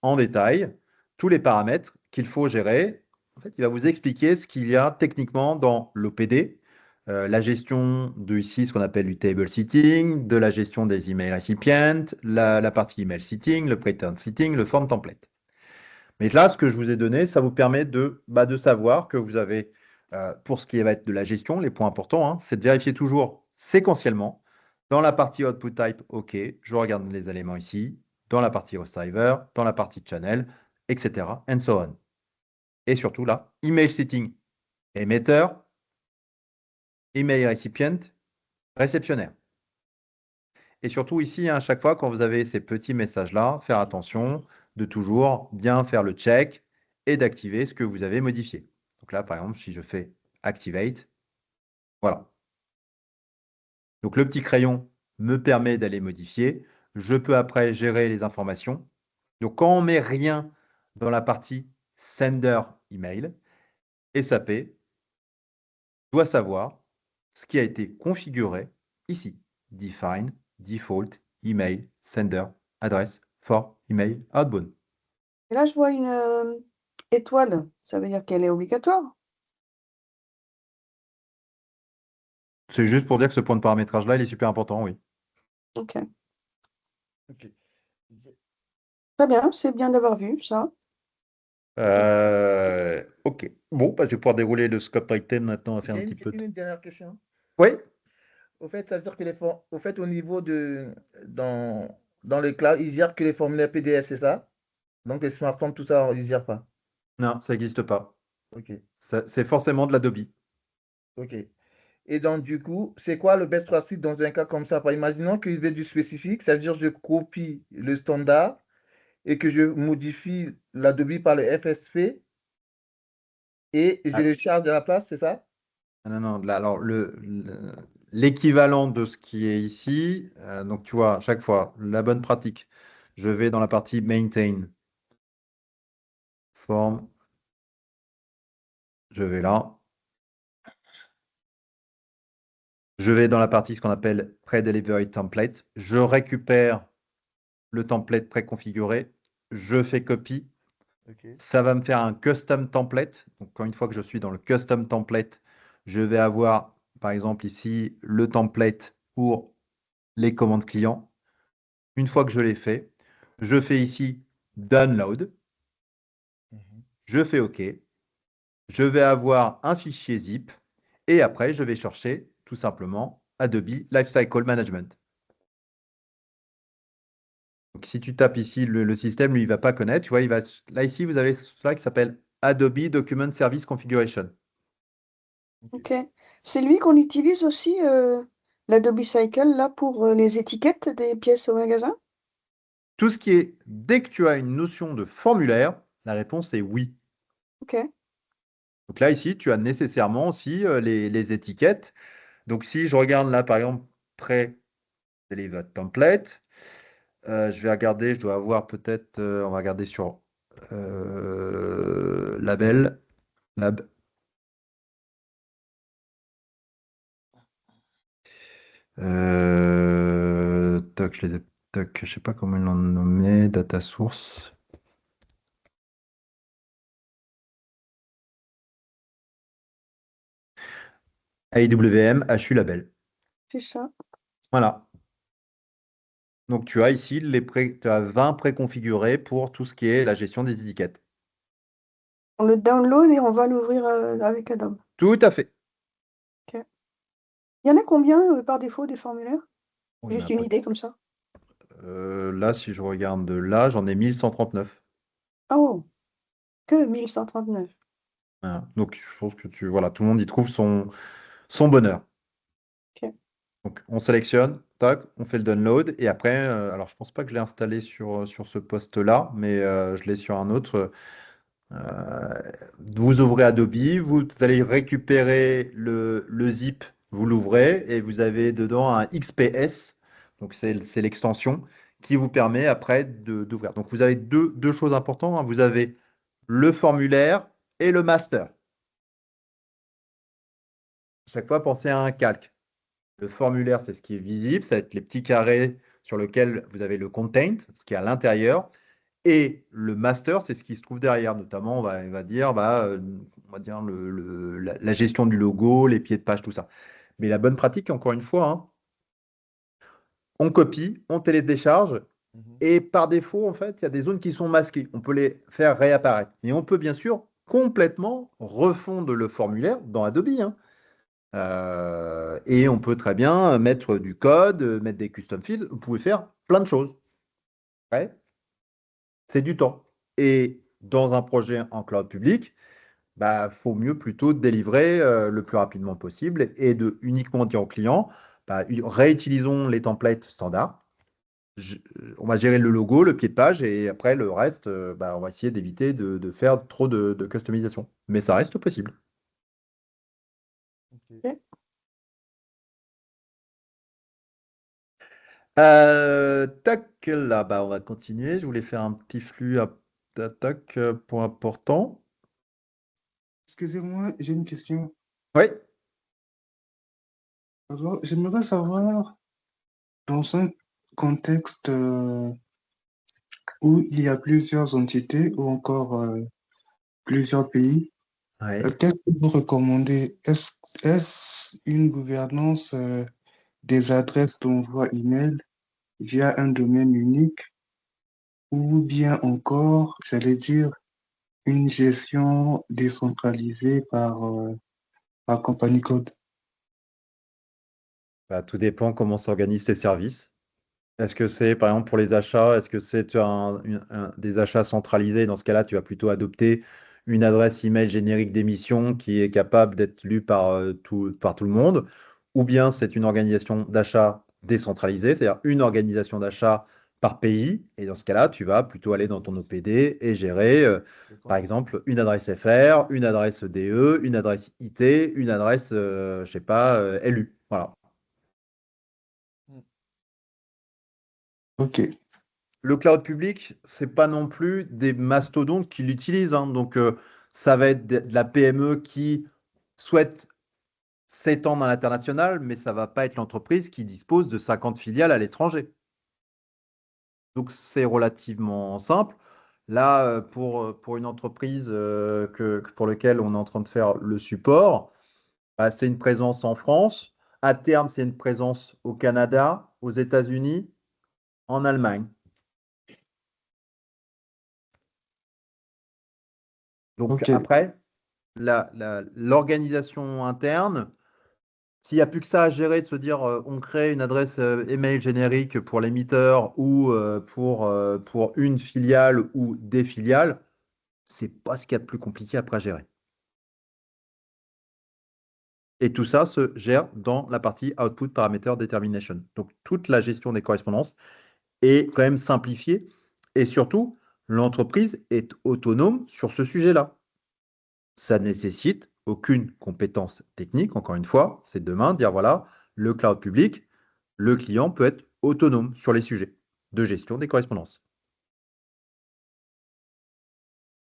en détail tous les paramètres qu'il faut gérer. En fait, il va vous expliquer ce qu'il y a techniquement dans l'OPD, la gestion de ici, ce qu'on appelle du table setting, de la gestion des email recipients, la partie email setting, le pattern setting, le form template. Mais là, ce que je vous ai donné, ça vous permet de savoir que vous avez, pour ce qui va être de la gestion, les points importants, hein, c'est de vérifier toujours séquentiellement. Dans la partie output type, OK, je regarde les éléments ici. Dans la partie receiver, dans la partie channel, etc. And so on. Et surtout là, email setting, émetteur, email recipient, réceptionnaire. Et surtout ici, hein, à chaque fois, quand vous avez ces petits messages-là, faire attention de toujours bien faire le check et d'activer ce que vous avez modifié. Donc là, par exemple, si je fais Activate, voilà. Donc le petit crayon me permet d'aller modifier. Je peux après gérer les informations. Donc quand on met rien dans la partie Sender Email, SAP doit savoir ce qui a été configuré ici. Define, Default, Email, Sender, Address, for Email, Outbound. Et là, je vois une étoile. Ça veut dire qu'elle est obligatoire. C'est juste pour dire que ce point de paramétrage-là, il est super important, oui. Ok. OK. Très bien, c'est bien d'avoir vu ça. Ok. Bon, bah, je vais pouvoir dérouler le scope item maintenant, on va faire un J'ai petit peu de... une dernière question. Oui, Au fait, ça veut dire que au fait, au niveau de dans le cloud, ils gèrent que les formulaires PDF, c'est ça? Donc les smartphones, tout ça, ils gèrent pas. non, ça n'existe pas. OK. C'est forcément de l'Adobe. OK. Et donc, du coup, c'est quoi le best practice dans un cas comme ça? Imaginons qu'il veut du spécifique, ça veut dire que je copie le standard et que je modifie l'Adobe par le FSP et je Ah, le charge de la place, c'est ça? non, non, là, alors l'équivalent de ce qui est ici, donc tu vois, à chaque fois, la bonne pratique, je vais dans la partie Maintain, Form, je vais là. Je vais dans la partie ce qu'on appelle Pre-Delivery Template. Je récupère le template préconfiguré. Je fais copie. OK. Ça va me faire un custom template. Donc, quand une fois que je suis dans le custom template, je vais avoir, par exemple, ici, le template pour les commandes clients. Une fois que je l'ai fait, je fais ici Download. Mhm. Je fais OK. Je vais avoir un fichier zip. Et après, je vais chercher tout simplement Adobe Lifecycle Management. Donc, si tu tapes ici, le système, lui, il ne va pas connaître. Tu vois, là, ici, vous avez cela qui s'appelle Adobe Document Service Configuration. Ok. C'est lui qu'on utilise aussi, l'Adobe Cycle, là, pour les étiquettes des pièces au magasin? Tout ce qui est, dès que tu as une notion de formulaire, la réponse est oui. Ok. Donc là, ici, tu as nécessairement aussi les étiquettes. Donc, si je regarde là, par exemple, Pre-Delivered Template, je vais regarder, je dois avoir peut-être, on va regarder sur label, lab. Toc, toc, je sais pas comment ils l'ont nommé, data source. AWM, HU label. C'est ça. Voilà. Donc tu as ici tu as 20 préconfigurés pour tout ce qui est la gestion des étiquettes. On le download et on va l'ouvrir avec Adobe. Tout à fait. Ok. Il y en a combien par défaut des formulaires? Oh, il y en Juste a une pas- idée comme ça. Là, si je regarde de là, j'en ai 1139. Oh, que 1139. Voilà. Donc je pense que voilà, tout le monde y trouve son bonheur. Ok. Donc on sélectionne, tac, on fait le download et après, alors je pense pas que je l'ai installé sur ce poste-là, mais je l'ai sur un autre. Euh, Vous ouvrez Adobe, vous allez récupérer le zip, vous l'ouvrez et vous avez dedans un XPS, donc c'est l'extension qui vous permet après d'ouvrir. Donc vous avez deux choses importantes, hein. Vous avez le formulaire et le master. Chaque fois, pensez à un calque. Le formulaire, c'est ce qui est visible, ça va être les petits carrés sur lesquels vous avez le content, ce qui est à l'intérieur. Et le master, c'est ce qui se trouve derrière, notamment, on va dire, on va dire la gestion du logo, les pieds de page, tout ça. Mais la bonne pratique, encore une fois, hein, on copie, on télécharge, Mhm. et par défaut, en fait, il y a des zones qui sont masquées. On peut les faire réapparaître. Et on peut bien sûr complètement refondre le formulaire dans Adobe, hein. Et on peut très bien mettre du code, mettre des custom fields. Vous pouvez faire plein de choses. Ouais, c'est du temps. Et dans un projet en cloud public, bah, faut mieux plutôt délivrer le plus rapidement possible et de uniquement dire au client, bah, réutilisons les templates standards. On va gérer le logo, le pied de page et après le reste, bah, on va essayer d'éviter de faire trop de customisation. Mais ça reste possible. Ok. Ok. Tac, là, bah, on va continuer. Je voulais faire un petit flux d'attaque, point important. Excusez-moi, j'ai une question. Oui, Alors, j'aimerais savoir, dans un contexte où il y a plusieurs entités ou encore plusieurs pays, oui. qu'est-ce que vous recommandez? Est-ce une gouvernance des adresses d'envoi email via un domaine unique ou bien encore, j'allais dire, une gestion décentralisée par compagnie code? Bah, tout dépend comment s'organisent tes services. Est-ce que c'est, par exemple, pour les achats, est-ce que c'est des achats centralisés? Dans ce cas-là, tu vas plutôt adopter une adresse email générique d'émission qui est capable d'être lue par tout le monde. Ou bien c'est une organisation d'achat décentralisée, c'est-à-dire une organisation d'achat par pays. Et dans ce cas-là, tu vas plutôt aller dans ton OPD et gérer, par D'accord. exemple, une adresse FR, une adresse DE, une adresse IT, une adresse, je sais pas, LU. Voilà. Mm. Ok, Le cloud public, c'est pas non plus des mastodontes qui l'utilisent, hein. Donc, ça va être de la PME qui souhaite s'étendre à l'international, mais ça va pas être l'entreprise qui dispose de 50 filiales à l'étranger. Donc, c'est relativement simple. Là, pour une entreprise pour laquelle on est en train de faire le support, bah, c'est une présence en France. À terme, c'est une présence au Canada, aux États-Unis, en Allemagne. Donc ok, après, l'organisation interne, S'il n'y a plus que ça à gérer, de se dire on crée une adresse email générique pour l'émetteur ou pour une filiale ou des filiales, c'est pas ce qu'il y a de plus compliqué après à gérer. Et tout ça se gère dans la partie Output Parameter Determination. Donc toute la gestion des correspondances est quand même simplifiée. Et surtout, l'entreprise est autonome sur ce sujet-là. Ça nécessite aucune compétence technique, encore une fois, c'est demain dire voilà, le cloud public, le client peut être autonome sur les sujets de gestion des correspondances.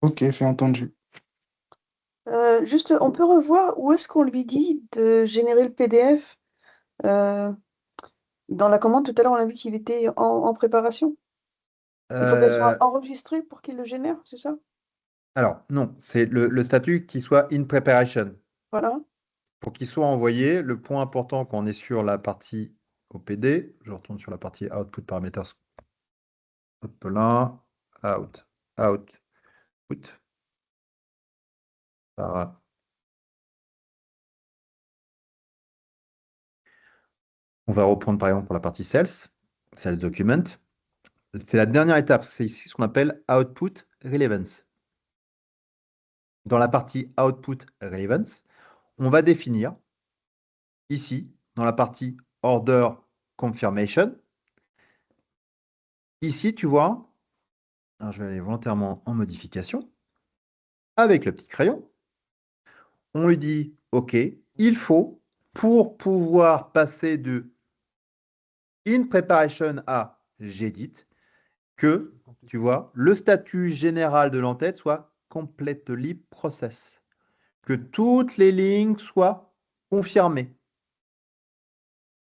Ok, c'est entendu. Juste, on peut revoir où est-ce qu'on lui dit de générer le PDF euh, dans la commande. Tout à l'heure, on a vu qu'il était en préparation. Il faut qu'elle soit enregistrée pour qu'il le génère, c'est ça? Alors, non, c'est le statut qui soit in preparation. Voilà. Pour qu'il soit envoyé, le point important quand on est sur la partie OPD, je retourne sur la partie Output Parameters. Hop là, output. Para- On va reprendre par exemple pour la partie sales document. C'est la dernière étape, c'est ici ce qu'on appelle output relevance. Dans la partie output relevance, on va définir ici, dans la partie order confirmation, ici tu vois, alors je vais aller volontairement en modification, avec le petit crayon, on lui dit, OK, il faut, pour pouvoir passer de in preparation à j'édit, que, tu vois, le statut général de l'entête soit completely process. Que toutes les lignes soient confirmées.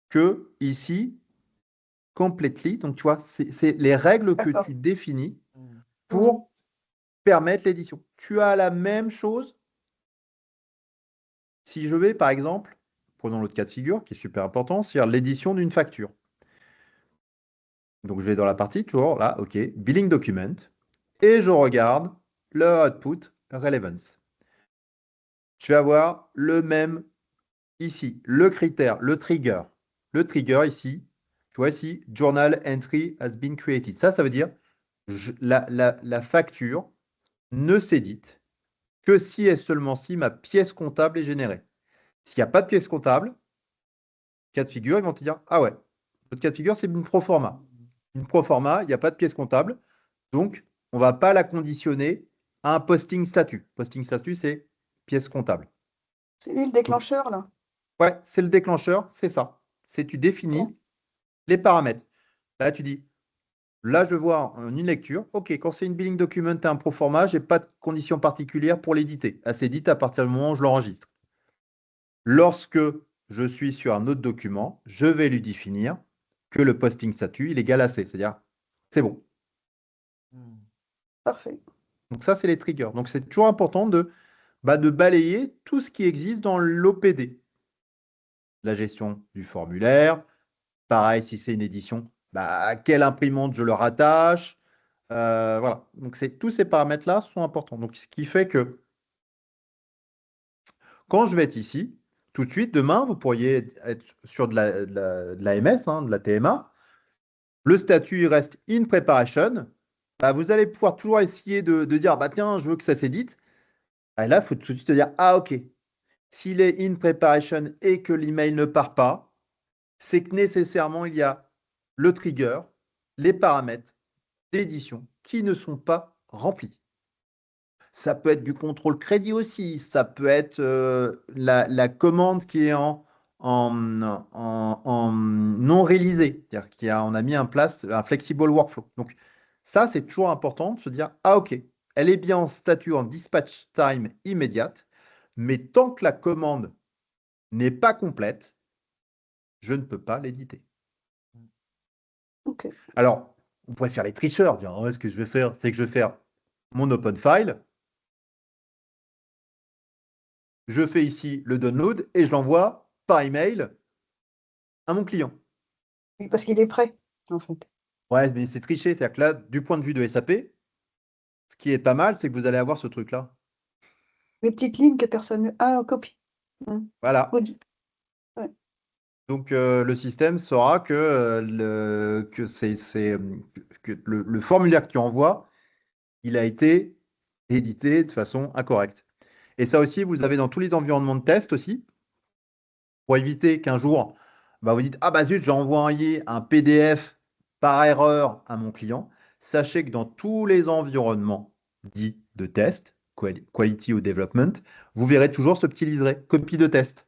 Que, ici, completely, donc tu vois, c'est les règles que D'accord. tu définis pour permettre l'édition. Tu as la même chose si je vais, par exemple, prenons l'autre cas de figure qui est super important, c'est-à-dire l'édition d'une facture. Donc je vais dans la partie, toujours là, OK, billing document, et je regarde le output relevance. Je vais avoir le même ici, le critère, le trigger. Le trigger ici, tu vois ici, journal entry has been created. Ça veut dire la facture ne s'édite que si et seulement si ma pièce comptable est générée. S'il n'y a pas de pièce comptable, cas de figure, ils vont te dire, ah ouais, votre cas de figure, c'est une proforma. Une proforma, il n'y a pas de pièce comptable, donc on ne va pas la conditionner à un posting statut. Posting statut, c'est pièce comptable. C'est lui le Donc, déclencheur, là. ouais, c'est le déclencheur, c'est ça. C'est tu définis Ok. les paramètres. Là, tu dis, là, je vois une lecture. OK, quand c'est une billing document et un proforma, je n'ai pas de conditions particulières pour l'éditer. Elle s'édite à partir du moment où je l'enregistre. Lorsque je suis sur un autre document, je vais lui définir que le posting statut, il est égal à C, c'est-à-dire c'est bon. Parfait. Donc ça, c'est les triggers. Donc c'est toujours important de balayer tout ce qui existe dans l'OPD. La gestion du formulaire, pareil, si c'est une édition, à quelle imprimante je le rattache. Voilà. Donc tous ces paramètres-là sont importants. Donc ce qui fait que quand je vais être ici, tout de suite, demain, vous pourriez être sur de la MS, de la TMA. Le statut il reste in preparation. Vous allez pouvoir toujours essayer de dire, tiens, je veux que ça s'édite. Et là, il faut tout de suite te dire, ah ok, s'il est in preparation et que l'email ne part pas, c'est que nécessairement il y a le trigger, les paramètres d'édition qui ne sont pas remplis. Ça peut être du contrôle crédit aussi, ça peut être la commande qui est en non réalisé, c'est-à-dire qu'on a mis en place un flexible workflow. Donc ça, c'est toujours important de se dire, ah ok, elle est bien en statut en dispatch time immédiate, mais tant que la commande n'est pas complète, je ne peux pas l'éditer. Ok. Alors, on pourrait faire les tricheurs, dire, ce que je vais faire, c'est que je vais faire mon open file, je fais ici le download et je l'envoie par email à mon client. Oui, parce qu'il est prêt, en fait. Ouais, mais c'est triché. C'est-à-dire que là, du point de vue de SAP, ce qui est pas mal, c'est que vous allez avoir ce truc-là. Les petites lignes que personne... Ah, en copie. Voilà. Good. Ouais. Donc, le système saura que le formulaire que tu envoies, il a été édité de façon incorrecte. Et ça aussi, vous avez dans tous les environnements de test aussi, pour éviter qu'un jour, bah, vous dites, ah bah zut, j'ai envoyé un PDF par erreur à mon client. Sachez que dans tous les environnements dits de test, quality ou development, vous verrez toujours ce petit livret, copie de test.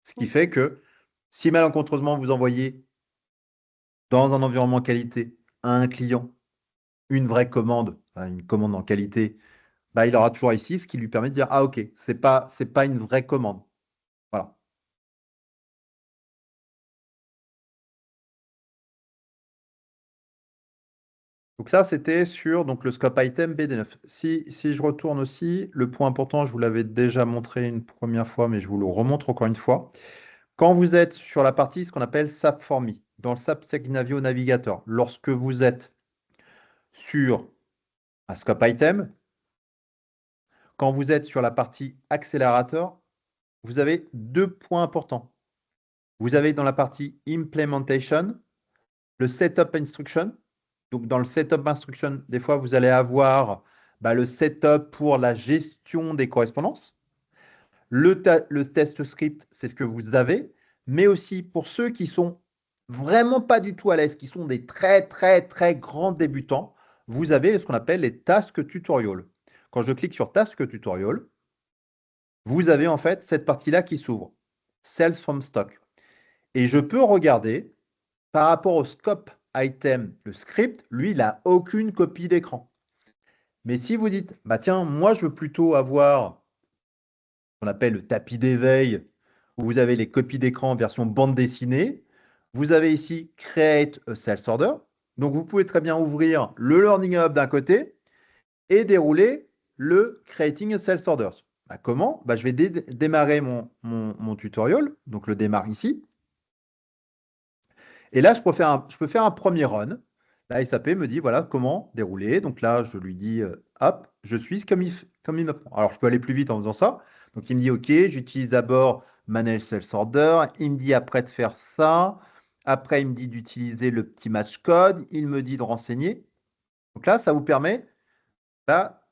Ce qui fait que si malencontreusement vous envoyez dans un environnement qualité à un client une vraie commande, enfin, une commande en qualité, bah, il aura toujours ici ce qui lui permet de dire, ah ok, c'est pas une vraie commande. Voilà. Donc ça, c'était sur donc, le scope item BD9. Si je retourne aussi, le point important, je vous l'avais déjà montré une première fois, mais je vous le remontre encore une fois. Quand vous êtes sur la partie, ce qu'on appelle SAP for Me, dans le SAP Signavio Navigator, lorsque vous êtes sur un scope item, quand vous êtes sur la partie accélérateur, vous avez deux points importants. Vous avez dans la partie implementation le setup instruction. Donc, dans le setup instruction, des fois, vous allez avoir le setup pour la gestion des correspondances. Le test script, c'est ce que vous avez. Mais aussi, pour ceux qui sont vraiment pas du tout à l'aise, qui sont des très, très, très grands débutants, vous avez ce qu'on appelle les tasks tutorials. Quand je clique sur Task Tutorial, vous avez en fait cette partie-là qui s'ouvre. Sales from Stock. Et je peux regarder par rapport au scope item, le script, lui, il n'a aucune copie d'écran. Mais si vous dites, bah tiens, moi, je veux plutôt avoir ce qu'on appelle le tapis d'éveil, où vous avez les copies d'écran en version bande dessinée, vous avez ici Create a Sales Order. Donc, vous pouvez très bien ouvrir le Learning Hub d'un côté et dérouler le Creating a Sales Order. Bah, comment? Bah, je vais démarrer mon tutorial, donc le démarre ici. Et là, je peux faire un premier run. La SAP me dit, voilà, comment dérouler. Donc là, je lui dis, hop, je suis comme il m'apprend. Alors, je peux aller plus vite en faisant ça. Donc, il me dit, OK, j'utilise d'abord Manage Sales Order. Il me dit après de faire ça. Après, il me dit d'utiliser le petit match code. Il me dit de renseigner. Donc là, ça vous permet bah,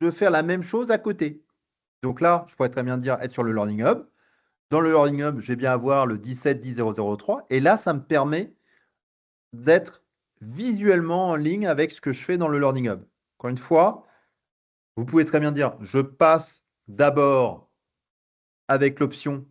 de faire la même chose à côté. Donc là, je pourrais très bien dire être sur le Learning Hub. Dans le Learning Hub, je vais bien avoir le 17.10.003. Et là, ça me permet d'être visuellement en ligne avec ce que je fais dans le Learning Hub. Encore une fois, vous pouvez très bien dire, je passe d'abord avec l'option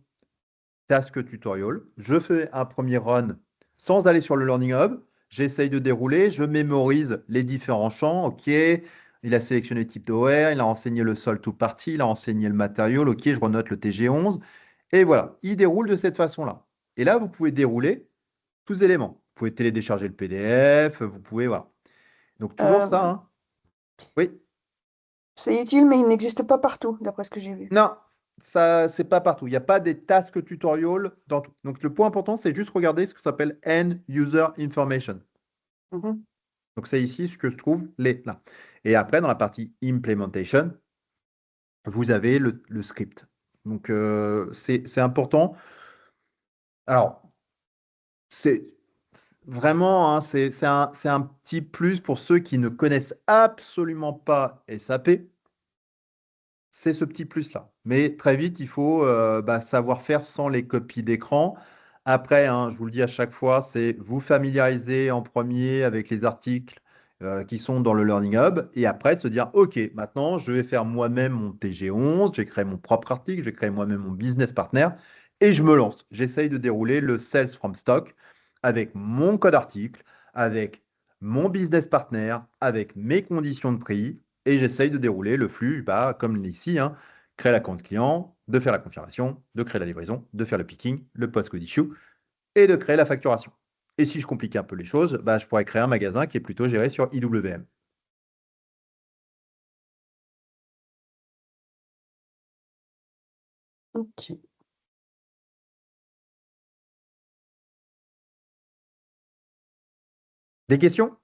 Task Tutorial, je fais un premier run sans aller sur le Learning Hub, j'essaye de dérouler, je mémorise les différents champs, ok, il a sélectionné le type d'OR, il a renseigné le sol tout parti, il a renseigné le matériau, ok, je renote le TG11, et voilà, il déroule de cette façon-là. Et là, vous pouvez dérouler tous éléments. Vous pouvez télécharger le PDF, vous pouvez, voilà. Donc toujours ça, Euh, hein. Oui. c'est utile, mais il n'existe pas partout, d'après ce que j'ai vu. Non, ça, c'est pas partout. Il n'y a pas des tasks tutorials dans tout. Donc le point important, c'est juste regarder ce que ça s'appelle End User Information. Mhm. Donc c'est ici ce que je trouve là. Et après, dans la partie Implementation, vous avez le script. Donc c'est important. Alors, c'est vraiment, hein, c'est un petit plus pour ceux qui ne connaissent absolument pas SAP. C'est ce petit plus-là. Mais très vite, il faut savoir faire sans les copies d'écran. Après, hein, je vous le dis à chaque fois, c'est vous familiariser en premier avec les articles qui sont dans le Learning Hub et après de se dire, OK, maintenant, je vais faire moi-même mon TG11, je vais créer mon propre article, je vais créer moi-même mon business partner et je me lance. J'essaye de dérouler le Sales from Stock avec mon code article, avec mon business partner, avec mes conditions de prix et j'essaye de dérouler le flux, comme ici, hein, créer la compte client, de faire la confirmation, de créer la livraison, de faire le picking, le post-code issue et de créer la facturation. Et si je compliquais un peu les choses, je pourrais créer un magasin qui est plutôt géré sur IWM. Ok. Des questions?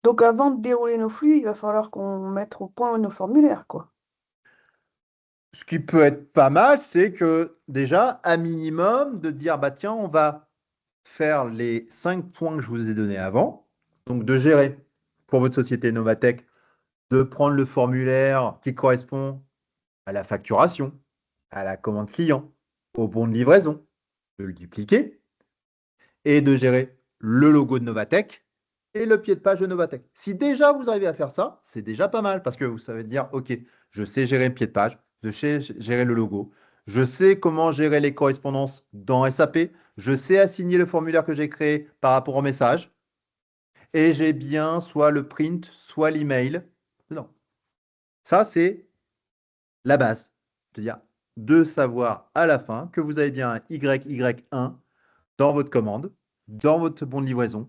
Donc avant de dérouler nos flux, il va falloir qu'on mette au point nos formulaires, quoi. ce qui peut être pas mal, c'est que déjà, à minimum, de dire, bah tiens, on va faire les 5 points que je vous ai donnés avant. Donc, de gérer pour votre société Novatech, de prendre le formulaire qui correspond à la facturation, à la commande client, au bon de livraison, de le dupliquer et de gérer le logo de Novatech et le pied de page de Novatech. Si déjà vous arrivez à faire ça, c'est déjà pas mal parce que vous savez dire, OK, je sais gérer le pied de page, je sais gérer le logo, je sais comment gérer les correspondances dans SAP, je sais assigner le formulaire que j'ai créé par rapport au message et j'ai bien soit le print, soit l'email. Non. Ça, c'est la base. C'est-à-dire de savoir à la fin que vous avez bien un YY1 dans votre commande, dans votre bon de livraison,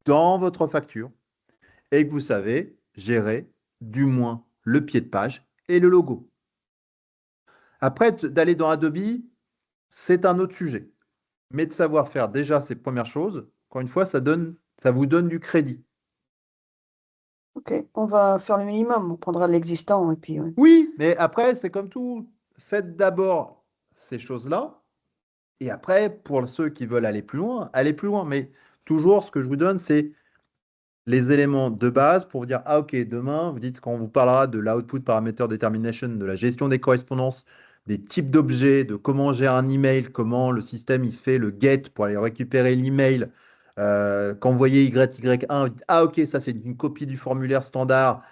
dans votre facture, et que vous savez gérer du moins le pied de page et le logo. Après, d'aller dans Adobe, c'est un autre sujet. Mais de savoir faire déjà ces premières choses, encore une fois, ça vous donne du crédit. Ok, on va faire le minimum, on prendra l'existant et puis Oui, mais après, c'est comme tout. Faites d'abord ces choses-là, et après, pour ceux qui veulent aller plus loin, allez plus loin. Mais toujours, ce que je vous donne, c'est les éléments de base pour vous dire, ah ok, demain, vous dites quand on vous parlera de l'output parameter determination, de la gestion des correspondances, des types d'objets, de comment gérer un email, comment le système il fait le get pour aller récupérer l'email. Quand vous voyez YY1, vous dites, ah ok, ça c'est une copie du formulaire standard.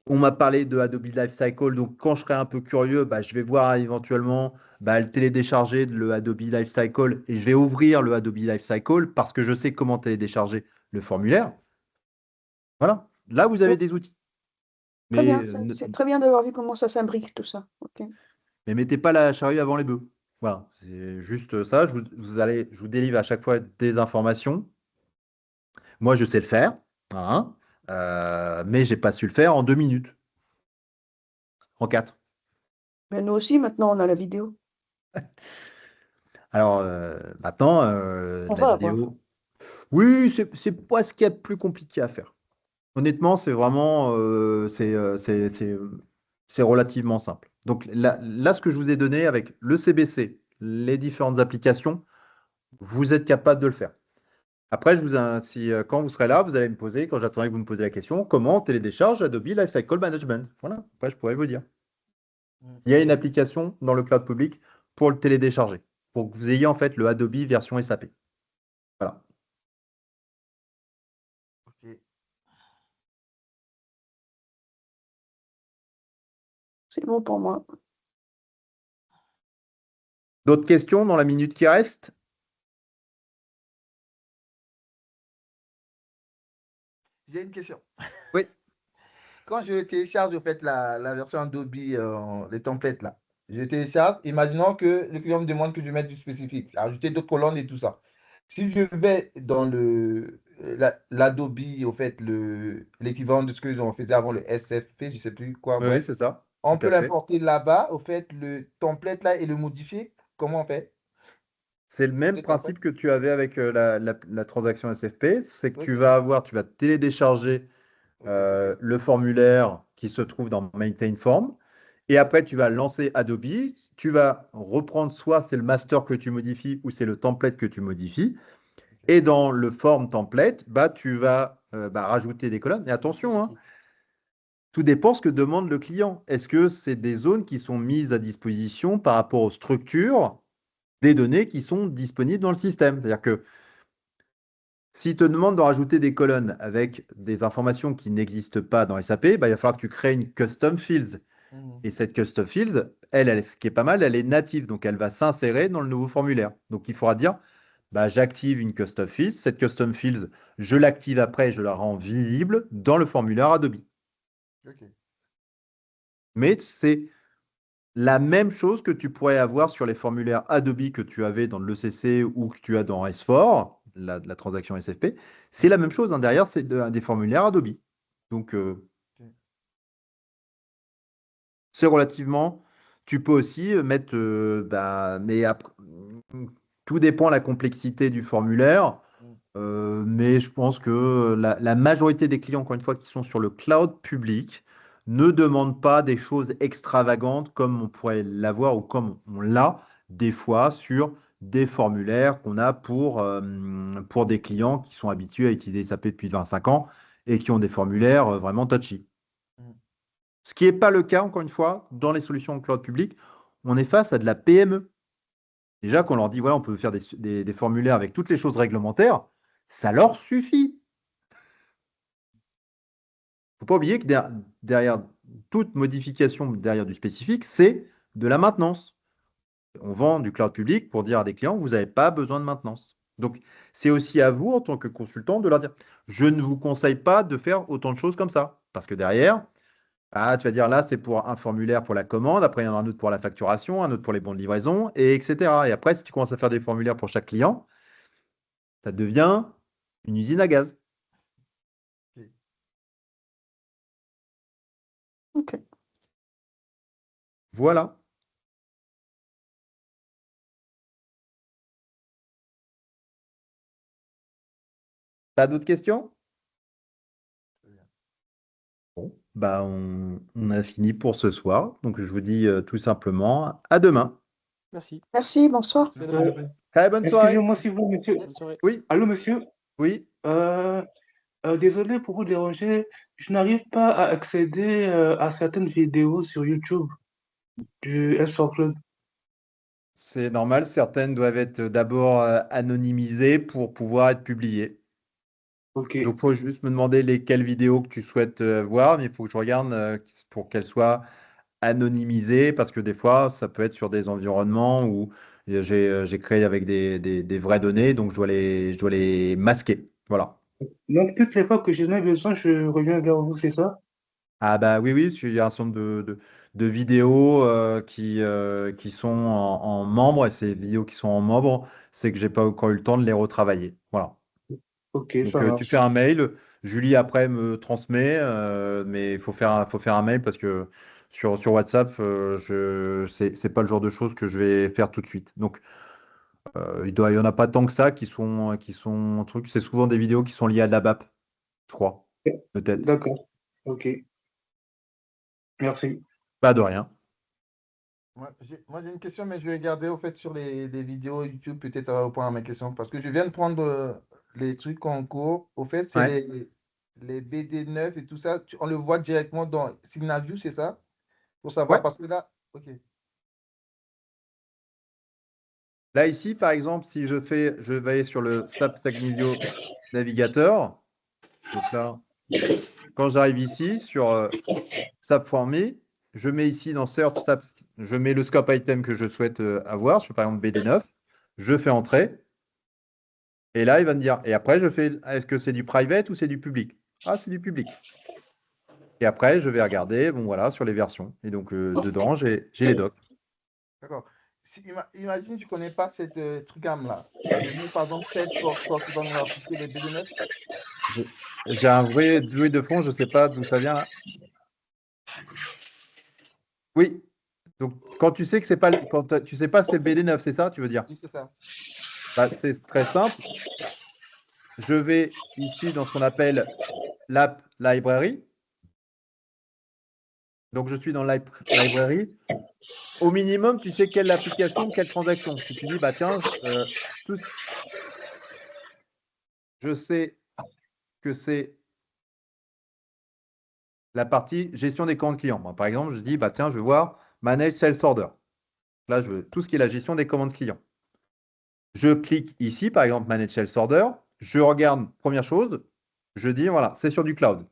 On m'a parlé de Adobe Lifecycle, donc quand je serai un peu curieux, bah, je vais voir éventuellement bah, le télécharger, le Adobe Lifecycle, et je vais ouvrir le Adobe Lifecycle parce que je sais comment télécharger le formulaire. Voilà, là vous avez ok, des outils. très Mais bien, c'est très bien d'avoir vu comment ça s'imbrique tout ça. Ok. mais mettez pas la charrue avant les bœufs. Voilà, c'est juste ça. Je vous délivre à chaque fois des informations. Moi, je sais le faire, hein, mais j'ai pas su le faire en 2 minutes, en 4. Mais nous aussi, maintenant, on a la vidéo. Alors maintenant, On la va avoir. vidéo, oui, c'est pas ce qu'il y a de plus compliqué à faire. Honnêtement, c'est vraiment, c'est relativement simple. Donc là, ce que je vous ai donné avec le CBC, les différentes applications, vous êtes capable de le faire. Après, quand vous serez là, vous allez me poser, quand j'attendrai que vous me posiez la question, comment on télécharge Adobe Lifecycle Management? Voilà, après, je pourrais vous dire. Il y a une application dans le cloud public pour le télécharger, pour que vous ayez en fait le Adobe version SAP. Voilà. Ok. C'est bon pour moi. D'autres questions dans la minute qui reste? J'ai une question. Oui. Quand je télécharge, en fait, la version Adobe, les templates là, je télécharge, imaginons que le client me demande que je mette du spécifique, ajouter d'autres colonnes et tout ça. Si je vais dans l'Adobe, au fait, l'équivalent de ce que on faisait avant, le SFP, je ne sais plus quoi, Oui, bref, c'est ça. on Tout peut à fait. l'importer là-bas, au fait, le template là, et le modifier. Comment on fait? C'est le même Peut-être après. principe que tu avais avec la transaction SFP, c'est que Ok, tu vas télécharger ok, le formulaire qui se trouve dans Maintain Form. Et après, tu vas lancer Adobe. Tu vas reprendre soit c'est le master que tu modifies ou c'est le template que tu modifies. ok. Et dans le form template, bah, tu vas rajouter des colonnes. Et attention, hein, tout dépend ce que demande le client. Est-ce que c'est des zones qui sont mises à disposition par rapport aux structures des données qui sont disponibles dans le système? C'est-à-dire que s'il te demande de rajouter des colonnes avec des informations qui n'existent pas dans SAP, bah, il va falloir que tu crées une custom fields. Mhm. Et cette custom fields, ce qui est pas mal, elle est native, donc elle va s'insérer dans le nouveau formulaire. Donc il faudra dire, bah, j'active une custom fields. Cette custom fields, je l'active après et je la rends visible dans le formulaire Adobe. Ok. Mais c'est la même chose que tu pourrais avoir sur les formulaires Adobe que tu avais dans le l'ECC ou que tu as dans S4, la transaction SFP. C'est la même chose, hein. Derrière, c'est des formulaires Adobe. Donc, Ok. c'est relativement. Tu peux aussi mettre. Mais après, tout dépend de la complexité du formulaire. Mhm. Mais je pense que la majorité des clients, encore une fois, qui sont sur le cloud public, ne demande pas des choses extravagantes comme on pourrait l'avoir ou comme on l'a des fois sur des formulaires qu'on a pour des clients qui sont habitués à utiliser SAP depuis 25 ans et qui ont des formulaires vraiment touchy. Mm. Ce qui n'est pas le cas, encore une fois, dans les solutions cloud public. On est face à de la PME. Déjà, qu'on leur dit, voilà, on peut faire des formulaires avec toutes les choses réglementaires, ça leur suffit. Il ne faut pas oublier que derrière toute modification derrière du spécifique, c'est de la maintenance. On vend du cloud public pour dire à des clients, vous n'avez pas besoin de maintenance. Donc, c'est aussi à vous, en tant que consultant, de leur dire, je ne vous conseille pas de faire autant de choses comme ça. Parce que derrière, tu vas dire, là, c'est pour un formulaire pour la commande, après, il y en a un autre pour la facturation, un autre pour les bons de livraison, et etc. Et après, si tu commences à faire des formulaires pour chaque client, ça devient une usine à gaz. Ok. Ok. Voilà. T'as d'autres questions? Bon, bah on a fini pour ce soir. Donc je vous dis tout simplement à demain. Merci. Merci, bonsoir. C'est Merci. demain. Très bonne soirée. Excusez-moi si vous, monsieur. Bonne soirée. Oui, Allô, monsieur? oui. Euh, désolé pour vous déranger. Je n'arrive pas à accéder à certaines vidéos sur YouTube du S4 C'est normal. Certaines doivent être d'abord anonymisées pour pouvoir être publiées. Ok. Donc il faut juste me demander lesquelles vidéos que tu souhaites voir, mais il faut que je regarde pour qu'elles soient anonymisées, parce que des fois, ça peut être sur des environnements où j'ai créé avec des vraies données, donc je dois les masquer. Voilà. Donc, toutes les fois que j'en ai besoin, je reviens vers vous, c'est ça? Ah bah oui, oui, il y a un certain nombre de vidéos qui sont en membres, et ces vidéos qui sont en membres, c'est que j'ai pas encore eu le temps de les retravailler. Voilà. Ok, ça Donc tu fais marche. un mail, Julie après me transmet, mais il faut faire un mail parce que sur WhatsApp, c'est pas le genre de choses que je vais faire tout de suite. Donc il y en a pas tant que ça qui sont trucs, c'est souvent des vidéos qui sont liées à de la BAP, je crois, peut-être. D'accord. Ok. Merci. Pas de rien. Moi, j'ai une question, mais je vais garder au fait sur les vidéos YouTube, peut-être ça va répondre à ma question. Parce que je viens de prendre les trucs en cours. Au fait, c'est Ouais. les BD9 et tout ça. On le voit directement dans Signaview, c'est ça? Pour savoir, Ouais. parce que là, ok. Là ici, par exemple, si je vais aller sur le SAP Stagnivio Navigateur. Donc là, quand j'arrive ici sur SAP For Me, je mets ici dans Search SAP, je mets le scope item que je souhaite avoir. Je fais par exemple BD9. Je fais entrer. Et là, il va me dire. Et après, je fais est-ce que c'est du private ou c'est du public? Ah, c'est du public. Et après, je vais regarder, bon voilà, sur les versions. Et donc, dedans, j'ai les docs. D'accord. Imagine, tu ne connais pas cette truc-là. Je mets par exemple Salesforce, tu vas nous appliquer les BD9. J'ai j'ai un vrai bruit de fond, je ne sais pas d'où ça vient là. Oui. Donc, quand tu sais que c'est pas, quand tu sais pas c'est le BD9, c'est ça, tu veux dire? Oui, c'est ça. Bah, c'est très simple. Je vais ici dans ce qu'on appelle l'app library. Donc, je suis dans library. Au minimum, tu sais quelle application, quelle transaction. Si tu dis, bah tiens, je sais que c'est la partie gestion des commandes clients. Moi, par exemple, je dis, bah tiens, je veux voir manage sales order. Là, je veux tout ce qui est la gestion des commandes clients. Je clique ici, par exemple, manage sales order. Je regarde, première chose, je dis, voilà, c'est sur du cloud.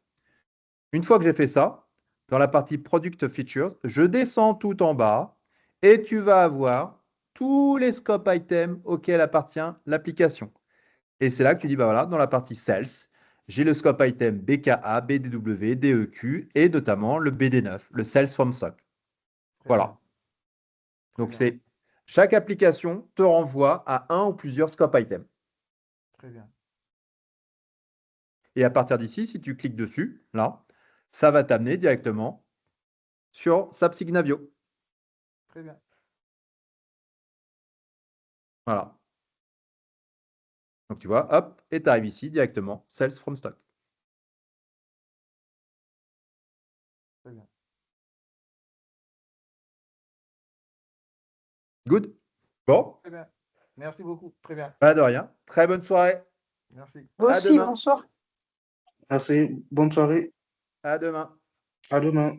Une fois que j'ai fait ça, dans la partie Product Features, je descends tout en bas et tu vas avoir tous les scope items auxquels appartient l'application. Et c'est là que tu dis, bah voilà, dans la partie Sales, j'ai le scope item BKA, BDW, DEQ et notamment le BD9, le Sales from Stock. Très bien. Voilà. Très Donc bien. chaque application te renvoie à un ou plusieurs scope items. Très bien. Et à partir d'ici, si tu cliques dessus, là, ça va t'amener directement sur SAP Signavio. Très bien. Voilà. Donc tu vois, hop, et tu arrives ici directement, Sales from Stock. Très bien. Good? Bon, Très bien. Merci beaucoup. Très bien. pas de rien. Très bonne soirée. Merci. Vous À aussi, demain. bonsoir. Merci. Bonne soirée. À demain. À demain.